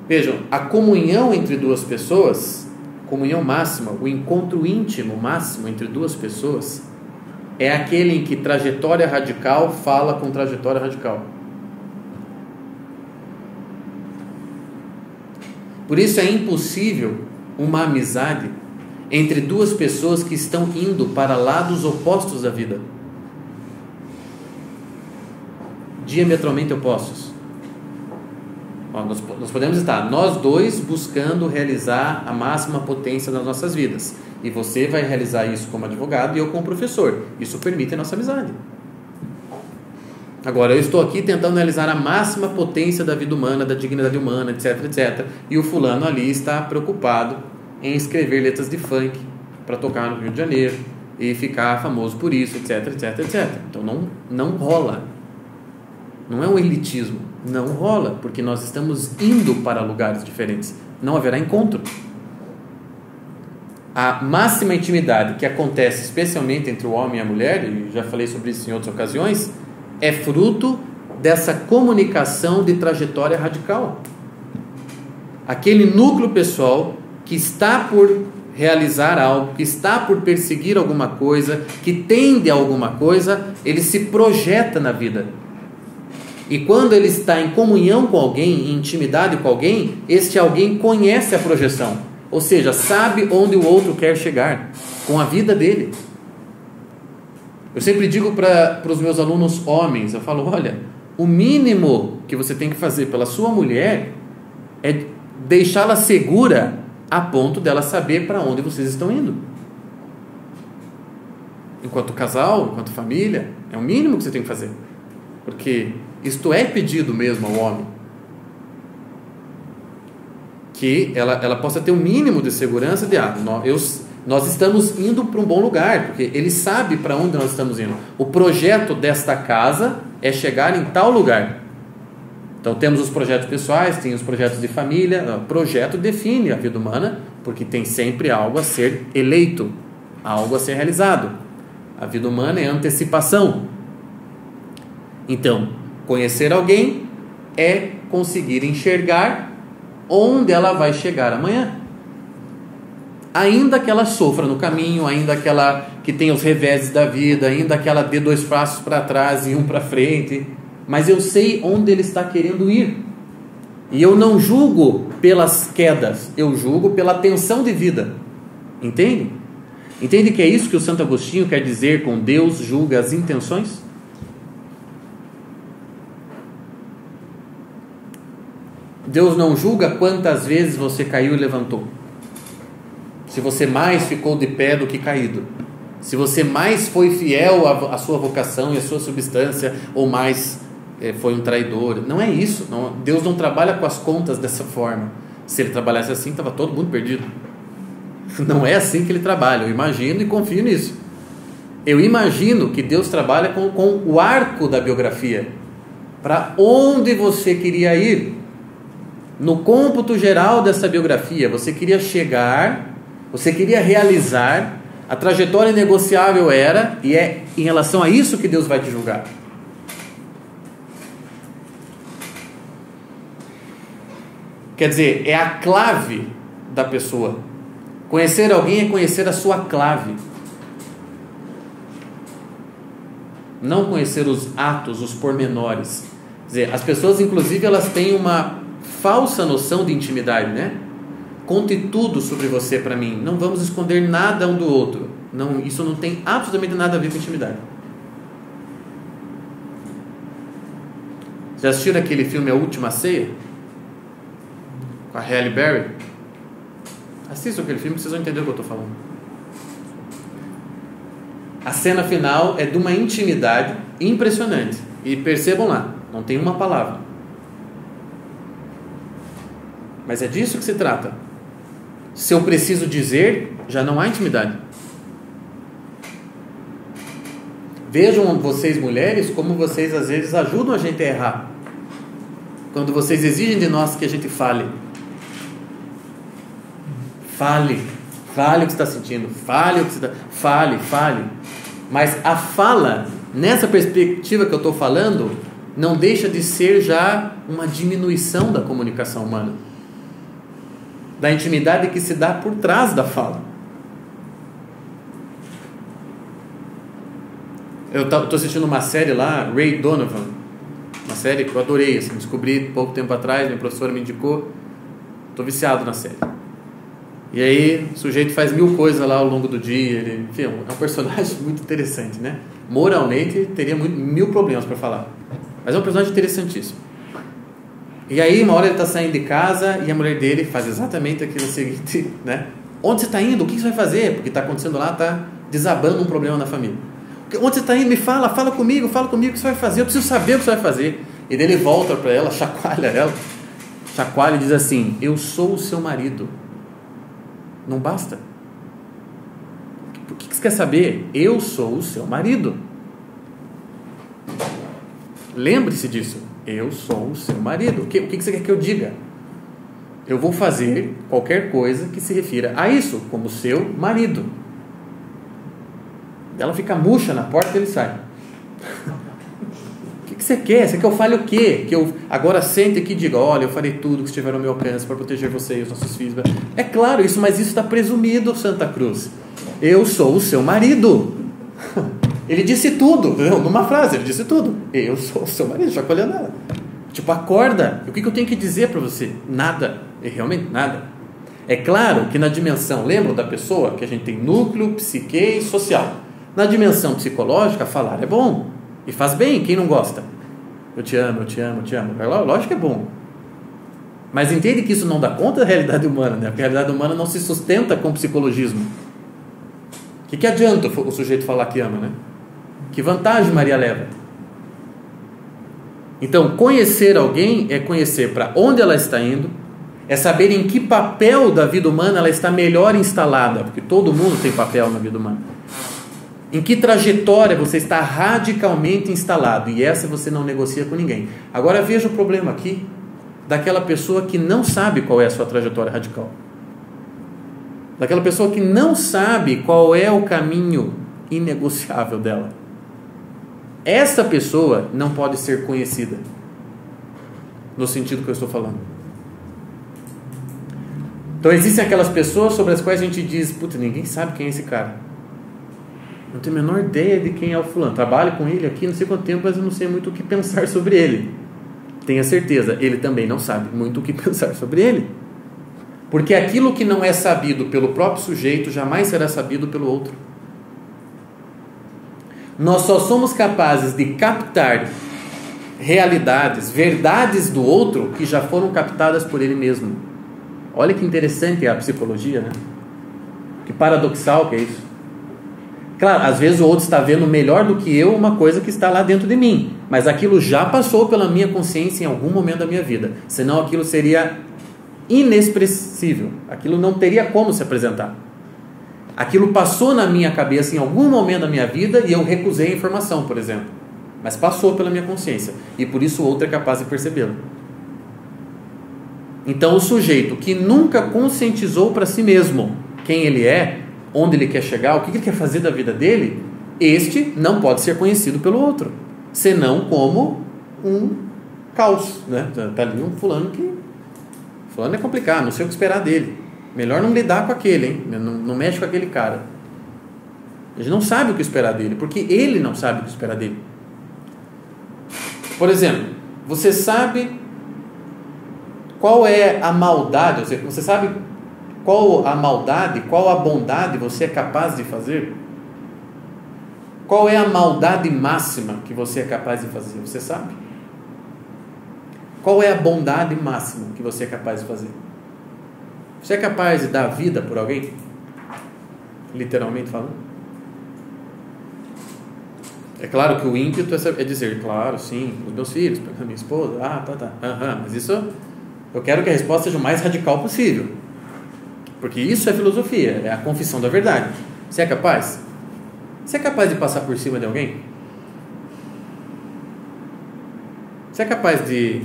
Vejam, a comunhão entre 2 pessoas, comunhão máxima, o encontro íntimo máximo entre 2 pessoas, é aquele em que trajetória radical fala com trajetória radical. Por isso é impossível uma amizade entre 2 pessoas que estão indo para lados opostos da vida, diametralmente opostos. Nós podemos estar nós 2 buscando realizar a máxima potência das nossas vidas, e você vai realizar isso como advogado e eu como professor. Isso permite a nossa amizade. Agora, eu estou aqui tentando realizar a máxima potência da vida humana, da dignidade humana, etc, etc. E o fulano ali está preocupado em escrever letras de funk para tocar no Rio de Janeiro e ficar famoso por isso, etc, etc, etc. Então não rola. Não é um elitismo. Não rola, porque nós estamos indo para lugares diferentes. Não haverá encontro. A máxima intimidade que acontece especialmente entre o homem e a mulher, e já falei sobre isso em outras ocasiões, é fruto dessa comunicação de trajetória radical. Aquele núcleo pessoal que está por realizar algo, que está por perseguir alguma coisa, que tende a alguma coisa, ele se projeta na vida. E quando ele está em comunhão com alguém, em intimidade com alguém, este alguém conhece a projeção. Ou seja, sabe onde o outro quer chegar com a vida dele. Eu sempre digo para os meus alunos homens, eu falo, olha, o mínimo que você tem que fazer pela sua mulher é deixá-la segura a ponto dela saber para onde vocês estão indo. Enquanto casal, enquanto família, é o mínimo que você tem que fazer. Porque isto é pedido mesmo ao homem. Que ela possa ter um mínimo de segurança de, nós estamos indo para um bom lugar, porque ele sabe para onde nós estamos indo. O projeto desta casa é chegar em tal lugar. Então temos os projetos pessoais, tem os projetos de família. O projeto define a vida humana, porque tem sempre algo a ser eleito, algo a ser realizado. A vida humana é antecipação. Então, conhecer alguém é conseguir enxergar onde ela vai chegar amanhã. Ainda que ela sofra no caminho, ainda que ela que tenha os reveses da vida, ainda que ela dê 2 passos para trás e 1 para frente, mas eu sei onde ele está querendo ir. E eu não julgo pelas quedas, eu julgo pela tensão de vida. Entende? Entende que é isso que o Santo Agostinho quer dizer com Deus julga as intenções? Deus não julga quantas vezes você caiu e levantou. Se você mais ficou de pé do que caído. Se você mais foi fiel à sua vocação e à sua substância, ou mais foi um traidor. Não é isso. Não, Deus não trabalha com as contas dessa forma. Se ele trabalhasse assim, estava todo mundo perdido. Não é assim que ele trabalha. Eu imagino e confio nisso. Eu imagino que Deus trabalha com o arco da biografia. Para onde você queria ir? no cômputo geral dessa biografia, você queria chegar, você queria realizar, a trajetória inegociável era, e é em relação a isso que Deus vai te julgar. Quer dizer, é a clave da pessoa. Conhecer alguém é conhecer a sua clave. Não conhecer os atos, os pormenores. Quer dizer, as pessoas, inclusive, elas têm uma falsa noção de intimidade, né? Conte tudo sobre você para mim. Não vamos esconder nada um do outro. Não, isso não tem absolutamente nada a ver com intimidade. Já assistiram aquele filme A Última Ceia? Com a Halle Berry? Assistam aquele filme, vocês vão entender o que eu estou falando. A cena final é de uma intimidade impressionante. E percebam lá, não tem uma palavra. Mas é disso que se trata. Se eu preciso dizer, já não há intimidade. Vejam vocês, mulheres, como vocês às vezes ajudam a gente a errar. Quando vocês exigem de nós que a gente fale. Fale o que você está sentindo, fale. Mas a fala, nessa perspectiva que eu estou falando, não deixa de ser já uma diminuição da comunicação humana, da intimidade que se dá por trás da fala. Eu estou assistindo uma série lá, Ray Donovan, uma série que eu adorei, assim, descobri pouco tempo atrás, minha professora me indicou, estou viciado na série. E aí o sujeito faz 1000 coisas lá ao longo do dia, ele, enfim, é um personagem muito interessante, né? Moralmente teria 1000 problemas para falar, mas é um personagem interessantíssimo. E aí uma hora ele está saindo de casa e a mulher dele faz exatamente aquilo seguinte, né? Onde você está indo? O que você vai fazer? Porque está acontecendo lá, está desabando um problema na família. Onde você está indo? Me fala comigo, o que você vai fazer, eu preciso saber o que você vai fazer. E daí ele volta para ela, chacoalha e diz assim: eu sou o seu marido. Não basta? O que você quer saber? Eu sou o seu marido. Lembre-se disso. Eu sou o seu marido. O que você quer que eu diga? Eu vou fazer qualquer coisa que se refira a isso, como seu marido. Ela fica murcha na porta e ele sai. O que você quer? Você quer que eu fale o quê? Que eu agora sente aqui e diga: olha, eu farei tudo que estiver ao meu alcance para proteger você e os nossos filhos. É claro isso, mas isso está presumido, Santa Cruz. Eu sou o seu marido. Ele disse tudo, entendeu? Numa frase, ele disse tudo. Eu sou o seu marido, chacoalhando ela. Tipo, acorda. O que eu tenho que dizer para você? Nada. Realmente nada. É claro que na dimensão, lembram da pessoa? Que a gente tem núcleo, psique e social. Na dimensão psicológica, falar é bom. E faz bem, quem não gosta? Eu te amo. Lógico que é bom. Mas entende que isso não dá conta da realidade humana, né? Porque a realidade humana não se sustenta com psicologismo. O que adianta o sujeito falar que ama, né? Que vantagem Maria leva? Então, conhecer alguém é conhecer para onde ela está indo, é saber em que papel da vida humana ela está melhor instalada, porque todo mundo tem papel na vida humana. Em que trajetória você está radicalmente instalado, e essa você não negocia com ninguém. Agora veja o problema aqui daquela pessoa que não sabe qual é a sua trajetória radical, daquela pessoa que não sabe qual é o caminho inegociável dela. Essa pessoa não pode ser conhecida no sentido que eu estou falando. Então existem aquelas pessoas sobre as quais a gente diz: puta, ninguém sabe quem é esse cara, não tenho a menor ideia de quem é o fulano, trabalho com ele aqui não sei quanto tempo, mas eu não sei muito o que pensar sobre ele. Tenha certeza, ele também não sabe muito o que pensar sobre ele, porque aquilo que não é sabido pelo próprio sujeito jamais será sabido pelo outro. Nós só somos capazes de captar realidades, verdades do outro que já foram captadas por ele mesmo. Olha que interessante é a psicologia, né? Que paradoxal que é isso. Claro, às vezes o outro está vendo melhor do que eu uma coisa que está lá dentro de mim, mas aquilo já passou pela minha consciência em algum momento da minha vida, senão aquilo seria inexpressível, aquilo não teria como se apresentar. Aquilo passou na minha cabeça em algum momento da minha vida e eu recusei a informação, por exemplo, mas passou pela minha consciência, e por isso o outro é capaz de percebê-lo. Então, o sujeito que nunca conscientizou para si mesmo quem ele é, onde ele quer chegar, o que ele quer fazer da vida dele, este não pode ser conhecido pelo outro, senão como um caos, né? Tá ali um fulano é complicado, não sei o que esperar dele, melhor não lidar com aquele, hein? Não mexe com aquele cara. A gente não sabe o que esperar dele, porque ele não sabe o que esperar dele. Por exemplo, você sabe qual é a maldade, você sabe qual a maldade, qual a bondade você é capaz de fazer? Qual é a maldade máxima que você é capaz de fazer? Você sabe? Qual é a bondade máxima que você é capaz de fazer? Você é capaz de dar vida por alguém? Literalmente falando? É claro que o ímpeto é dizer, claro, sim, os meus filhos, a minha esposa, mas isso, eu quero que a resposta seja o mais radical possível, porque isso é filosofia, é a confissão da verdade. Você é capaz? Você é capaz de passar por cima de alguém? Você é capaz de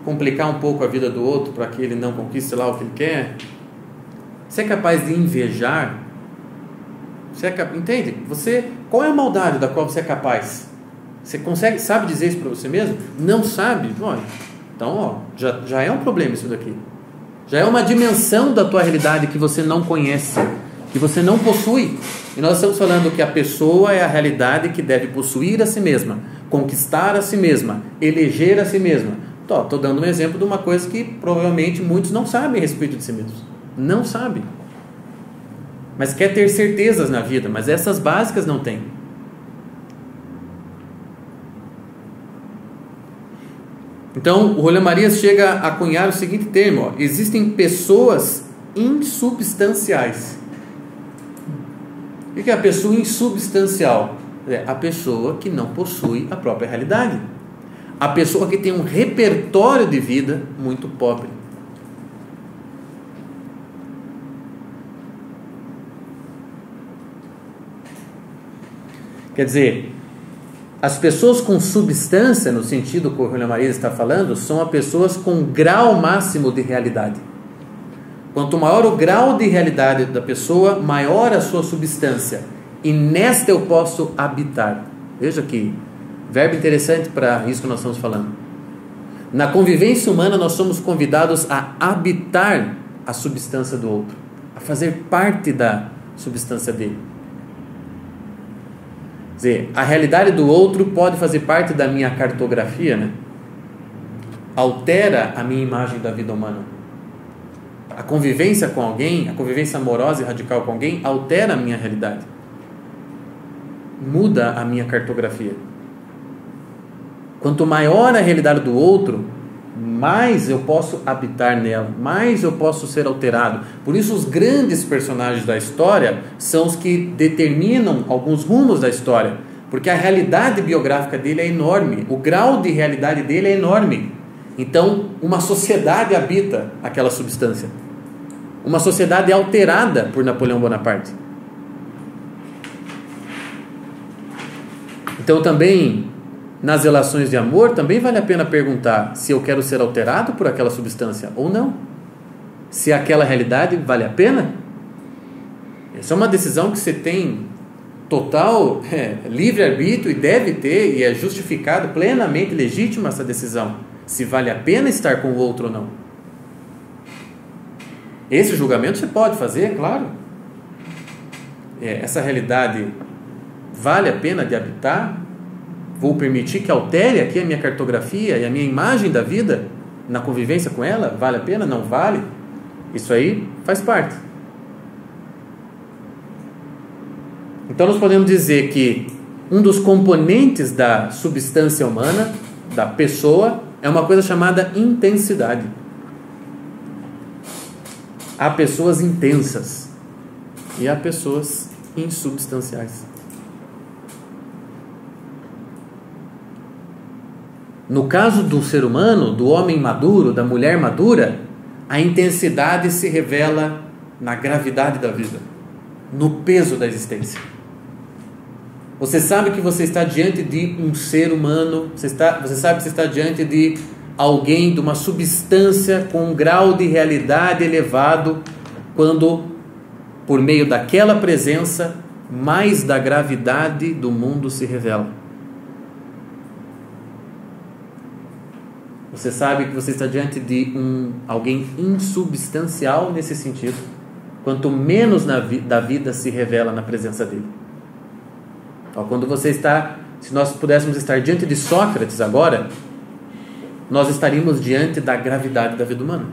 complicar um pouco a vida do outro para que ele não conquiste lá o que ele quer? Você é capaz de invejar? Entende? Qual é a maldade da qual você é capaz? Você sabe dizer isso para você mesmo? Não sabe? Então, já é um problema isso daqui. Já é uma dimensão da tua realidade que você não conhece, que você não possui. E nós estamos falando que a pessoa é a realidade que deve possuir a si mesma, conquistar a si mesma, eleger a si mesma. Estou dando um exemplo de uma coisa que provavelmente muitos não sabem a respeito de si mesmos. Não sabem. Mas quer ter certezas na vida, mas essas básicas não tem. Então, o Rolando Marias chega a cunhar o seguinte termo, existem pessoas insubstanciais. O que é a pessoa insubstancial? É a pessoa que não possui a própria realidade. A pessoa que tem um repertório de vida muito pobre. Quer dizer, as pessoas com substância, no sentido que o Rolando Marias está falando, são as pessoas com grau máximo de realidade. Quanto maior o grau de realidade da pessoa, maior a sua substância. E nesta eu posso habitar. Veja que verbo interessante para isso que nós estamos falando. Na convivência humana, nós somos convidados a habitar a substância do outro, a fazer parte da substância dele. Quer dizer, a realidade do outro pode fazer parte da minha cartografia, né? Altera a minha imagem da vida humana. A convivência com alguém, a convivência amorosa e radical com alguém, altera a minha realidade. Muda a minha cartografia. Quanto maior a realidade do outro, mais eu posso habitar nela, mais eu posso ser alterado. Por isso os grandes personagens da história são os que determinam alguns rumos da história, porque a realidade biográfica dele é enorme, o grau de realidade dele é enorme. Então uma sociedade habita aquela substância, uma sociedade alterada por Napoleão Bonaparte. Então também nas relações de amor, também vale a pena perguntar se eu quero ser alterado por aquela substância ou não. Se aquela realidade vale a pena. Essa é uma decisão que você tem total livre-arbítrio e deve ter, e é justificado, plenamente legítima essa decisão. Se vale a pena estar com o outro ou não. Esse julgamento você pode fazer, é claro. Essa realidade vale a pena de habitar? Vou permitir que altere aqui a minha cartografia e a minha imagem da vida na convivência com ela? Vale a pena? Não vale? Isso aí faz parte. Então nós podemos dizer que um dos componentes da substância humana, da pessoa, é uma coisa chamada intensidade. Há pessoas intensas e há pessoas insubstanciais. No caso do ser humano, do homem maduro, da mulher madura, a intensidade se revela na gravidade da vida, no peso da existência. Você sabe que você está diante de um ser humano, você sabe que você está diante de alguém de uma substância com um grau de realidade elevado, quando, por meio daquela presença, mais da gravidade do mundo se revela. Você sabe que você está diante de alguém insubstancial nesse sentido, quanto menos da vida se revela na presença dele. Então, quando você está, se nós pudéssemos estar diante de Sócrates agora, nós estaríamos diante da gravidade da vida humana.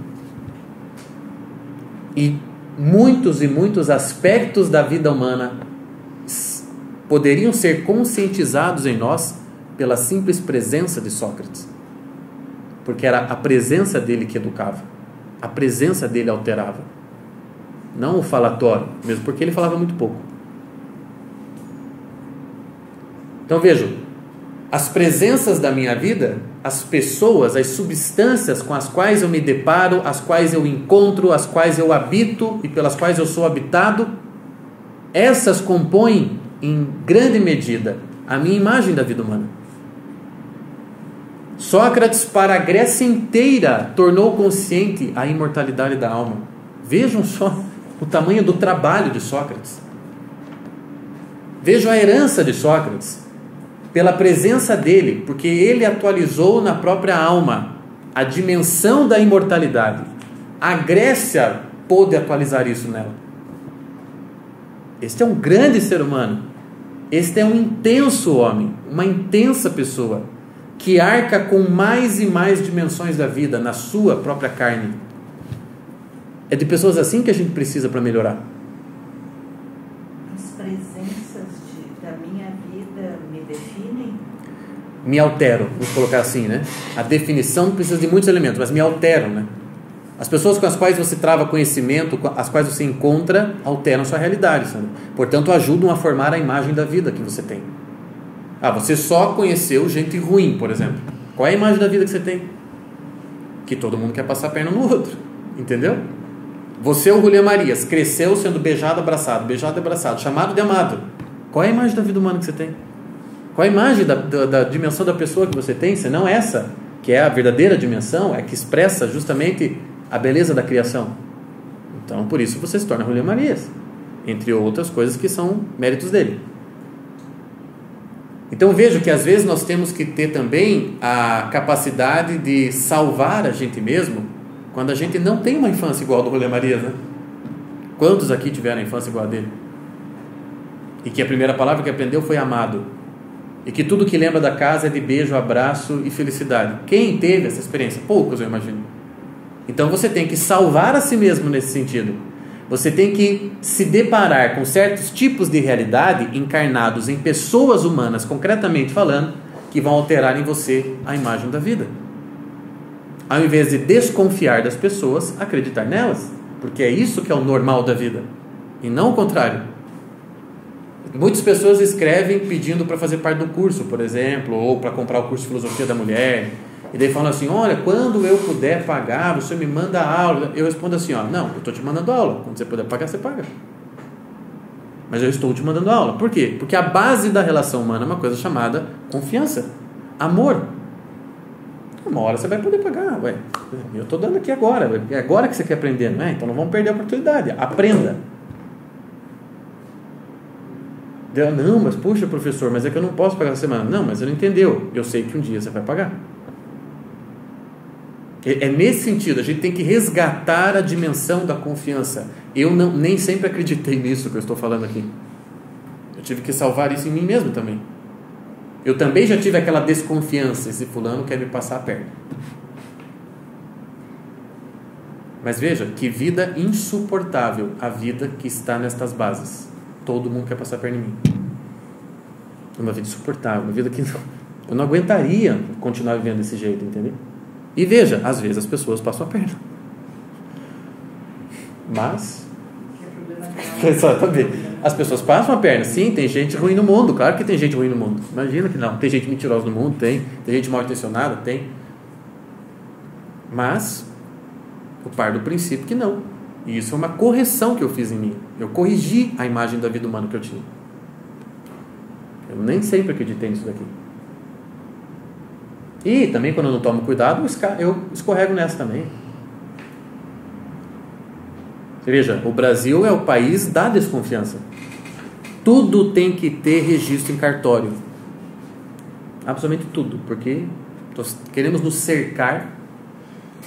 E muitos aspectos da vida humana poderiam ser conscientizados em nós pela simples presença de Sócrates. Porque era a presença dele que educava, a presença dele alterava, não o falatório, mesmo porque ele falava muito pouco. Então vejam, as presenças da minha vida, as pessoas, as substâncias com as quais eu me deparo, as quais eu encontro, as quais eu habito e pelas quais eu sou habitado, essas compõem em grande medida a minha imagem da vida humana. Sócrates, para a Grécia inteira, tornou consciente a imortalidade da alma. Vejam só o tamanho do trabalho de Sócrates. Vejam a herança de Sócrates, pela presença dele, porque ele atualizou na própria alma a dimensão da imortalidade. A Grécia pôde atualizar isso nela. Este é um grande ser humano. Este é um intenso homem, uma intensa pessoa, que arca com mais e mais dimensões da vida na sua própria carne. É de pessoas assim que a gente precisa para melhorar. As presenças da minha vida me definem? Me alteram, vou colocar assim, né? A definição precisa de muitos elementos, mas me alteram, né? As pessoas com as quais você trava conhecimento, as quais você encontra, alteram sua realidade, sabe? Portanto, ajudam a formar a imagem da vida que você tem. Você só conheceu gente ruim, por exemplo. Qual é a imagem da vida que você tem? Que todo mundo quer passar a perna no outro, entendeu? Você, o Julián Marias, cresceu sendo beijado, abraçado, chamado de amado. Qual é a imagem da vida humana que você tem? Qual é a imagem da dimensão da pessoa que você tem? Se não essa, que é a verdadeira dimensão, é que expressa justamente a beleza da criação. Então, por isso você se torna Julián Marias, entre outras coisas que são méritos dele. Então vejo que às vezes nós temos que ter também a capacidade de salvar a gente mesmo quando a gente não tem uma infância igual a do Julián Marias, né? Quantos aqui tiveram a infância igual a dele? E que a primeira palavra que aprendeu foi amado. E que tudo que lembra da casa é de beijo, abraço e felicidade. Quem teve essa experiência? Poucos, eu imagino. Então você tem que salvar a si mesmo nesse sentido. Você tem que se deparar com certos tipos de realidade encarnados em pessoas humanas, concretamente falando, que vão alterar em você a imagem da vida. Ao invés de desconfiar das pessoas, acreditar nelas, porque é isso que é o normal da vida, e não o contrário. Muitas pessoas escrevem pedindo para fazer parte do curso, por exemplo, ou para comprar o curso de Filosofia da Mulher, e daí falam assim, olha, quando eu puder pagar, você me manda a aula. Eu respondo assim, não, eu estou te mandando aula, quando você puder pagar, você paga. Mas eu estou te mandando aula. Por quê? Porque a base da relação humana é uma coisa chamada confiança, amor. Uma hora você vai poder pagar, eu estou dando aqui agora, é agora que você quer aprender, não é? Então não vamos perder a oportunidade, aprenda. Não, mas puxa, professor, mas é que eu não posso pagar essa semana. Não, mas você não entendeu, eu sei que um dia você vai pagar. É nesse sentido, a gente tem que resgatar a dimensão da confiança. Eu nem sempre acreditei nisso que eu estou falando aqui. Eu tive que salvar isso em mim mesmo também. Eu também já tive aquela desconfiança, esse fulano quer me passar a perna. Mas veja, que vida insuportável a vida que está nestas bases. Todo mundo quer passar a perna em mim. Uma vida insuportável, uma vida que eu não aguentaria continuar vivendo desse jeito, entendeu? E veja, às vezes as pessoas passam a perna. Mas... Exatamente. As pessoas passam a perna. Sim, tem gente ruim no mundo. Claro que tem gente ruim no mundo. Imagina que não. Tem gente mentirosa no mundo? Tem. Tem gente mal intencionada? Tem. Mas eu paro do princípio que não. E isso é uma correção que eu fiz em mim. Eu corrigi a imagem da vida humana que eu tinha. Eu nem sempre acreditei nisso daqui. E também quando eu não tomo cuidado, eu escorrego nessa também. Você veja, o Brasil é o país da desconfiança. Tudo tem que ter registro em cartório. Absolutamente tudo, porque queremos nos cercar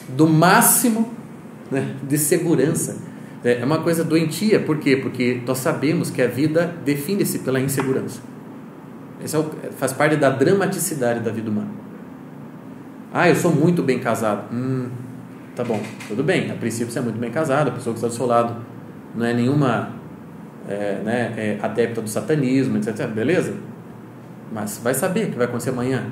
do máximo, né, de segurança. É uma coisa doentia, por quê? Porque nós sabemos que a vida define-se pela insegurança. Isso faz parte da dramaticidade da vida humana. Eu sou muito bem casado. Tá bom, tudo bem. A princípio você é muito bem casado, a pessoa que está do seu lado não é nenhuma adepta do satanismo, etc. Beleza? Mas vai saber o que vai acontecer amanhã.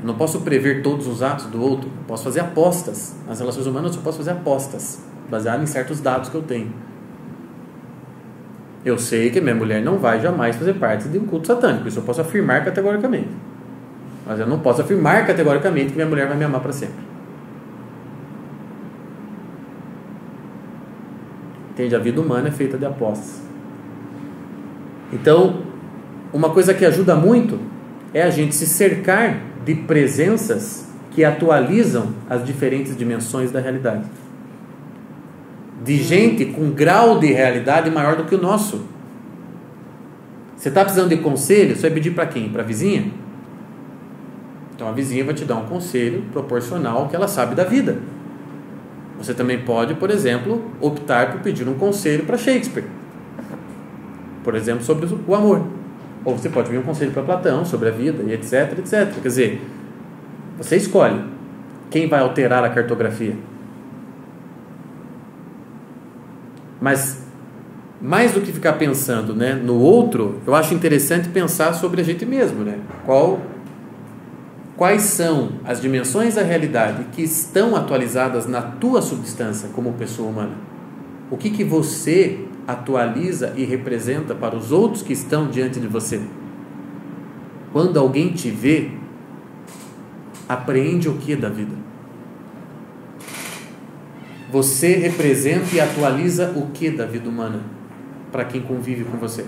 Não posso prever todos os atos do outro. Posso fazer apostas. Nas relações humanas eu só posso fazer apostas baseadas em certos dados que eu tenho. Eu sei que minha mulher não vai jamais fazer parte de um culto satânico. Isso eu posso afirmar categoricamente. Mas eu não posso afirmar categoricamente que minha mulher vai me amar para sempre. Entende? A vida humana é feita de apostas. Então, uma coisa que ajuda muito é a gente se cercar de presenças que atualizam as diferentes dimensões da realidade. De gente com grau de realidade maior do que o nosso. Você está precisando de conselho? Você vai pedir para quem? Para a vizinha? Então a vizinha vai te dar um conselho proporcional ao que ela sabe da vida. Você também pode, por exemplo, optar por pedir um conselho para Shakespeare. Por exemplo, sobre o amor. Ou você pode pedir um conselho para Platão sobre a vida e etc, etc. Quer dizer, você escolhe quem vai alterar a cartografia. Mas, mais do que ficar pensando, né, no outro, eu acho interessante pensar sobre a gente mesmo. Né? Quais são as dimensões da realidade que estão atualizadas na tua substância como pessoa humana? O que você atualiza e representa para os outros que estão diante de você? Quando alguém te vê, apreende o que da vida? Você representa e atualiza o que da vida humana para quem convive com você?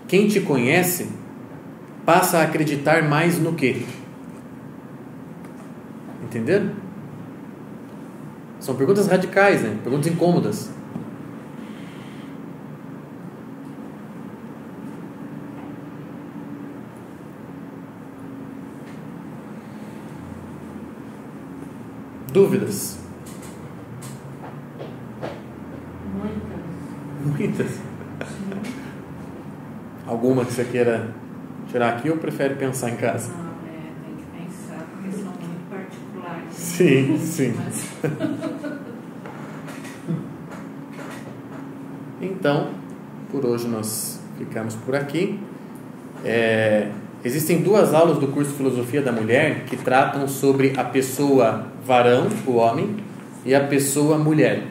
Quem te conhece passa a acreditar mais no quê? Entenderam? São perguntas radicais, né? Perguntas incômodas. Dúvidas? Muitas. Alguma que você queira tirar aqui ou prefere pensar em casa? Tem que pensar, porque são muito particulares. Sim, sim. Então, por hoje nós ficamos por aqui. Existem 2 aulas do curso Filosofia da Mulher que tratam sobre a pessoa varão, o homem, e a pessoa mulher.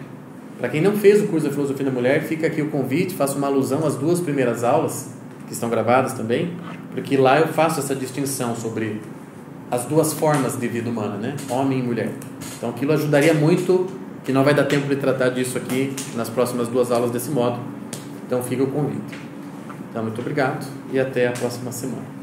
Para quem não fez o curso da Filosofia da Mulher, fica aqui o convite, faço uma alusão às 2 primeiras aulas, que estão gravadas também, porque lá eu faço essa distinção sobre as 2 formas de vida humana, né? Homem e mulher. Então aquilo ajudaria muito, que não vai dar tempo de tratar disso aqui nas próximas 2 aulas desse modo. Então fica o convite. Então muito obrigado e até a próxima semana.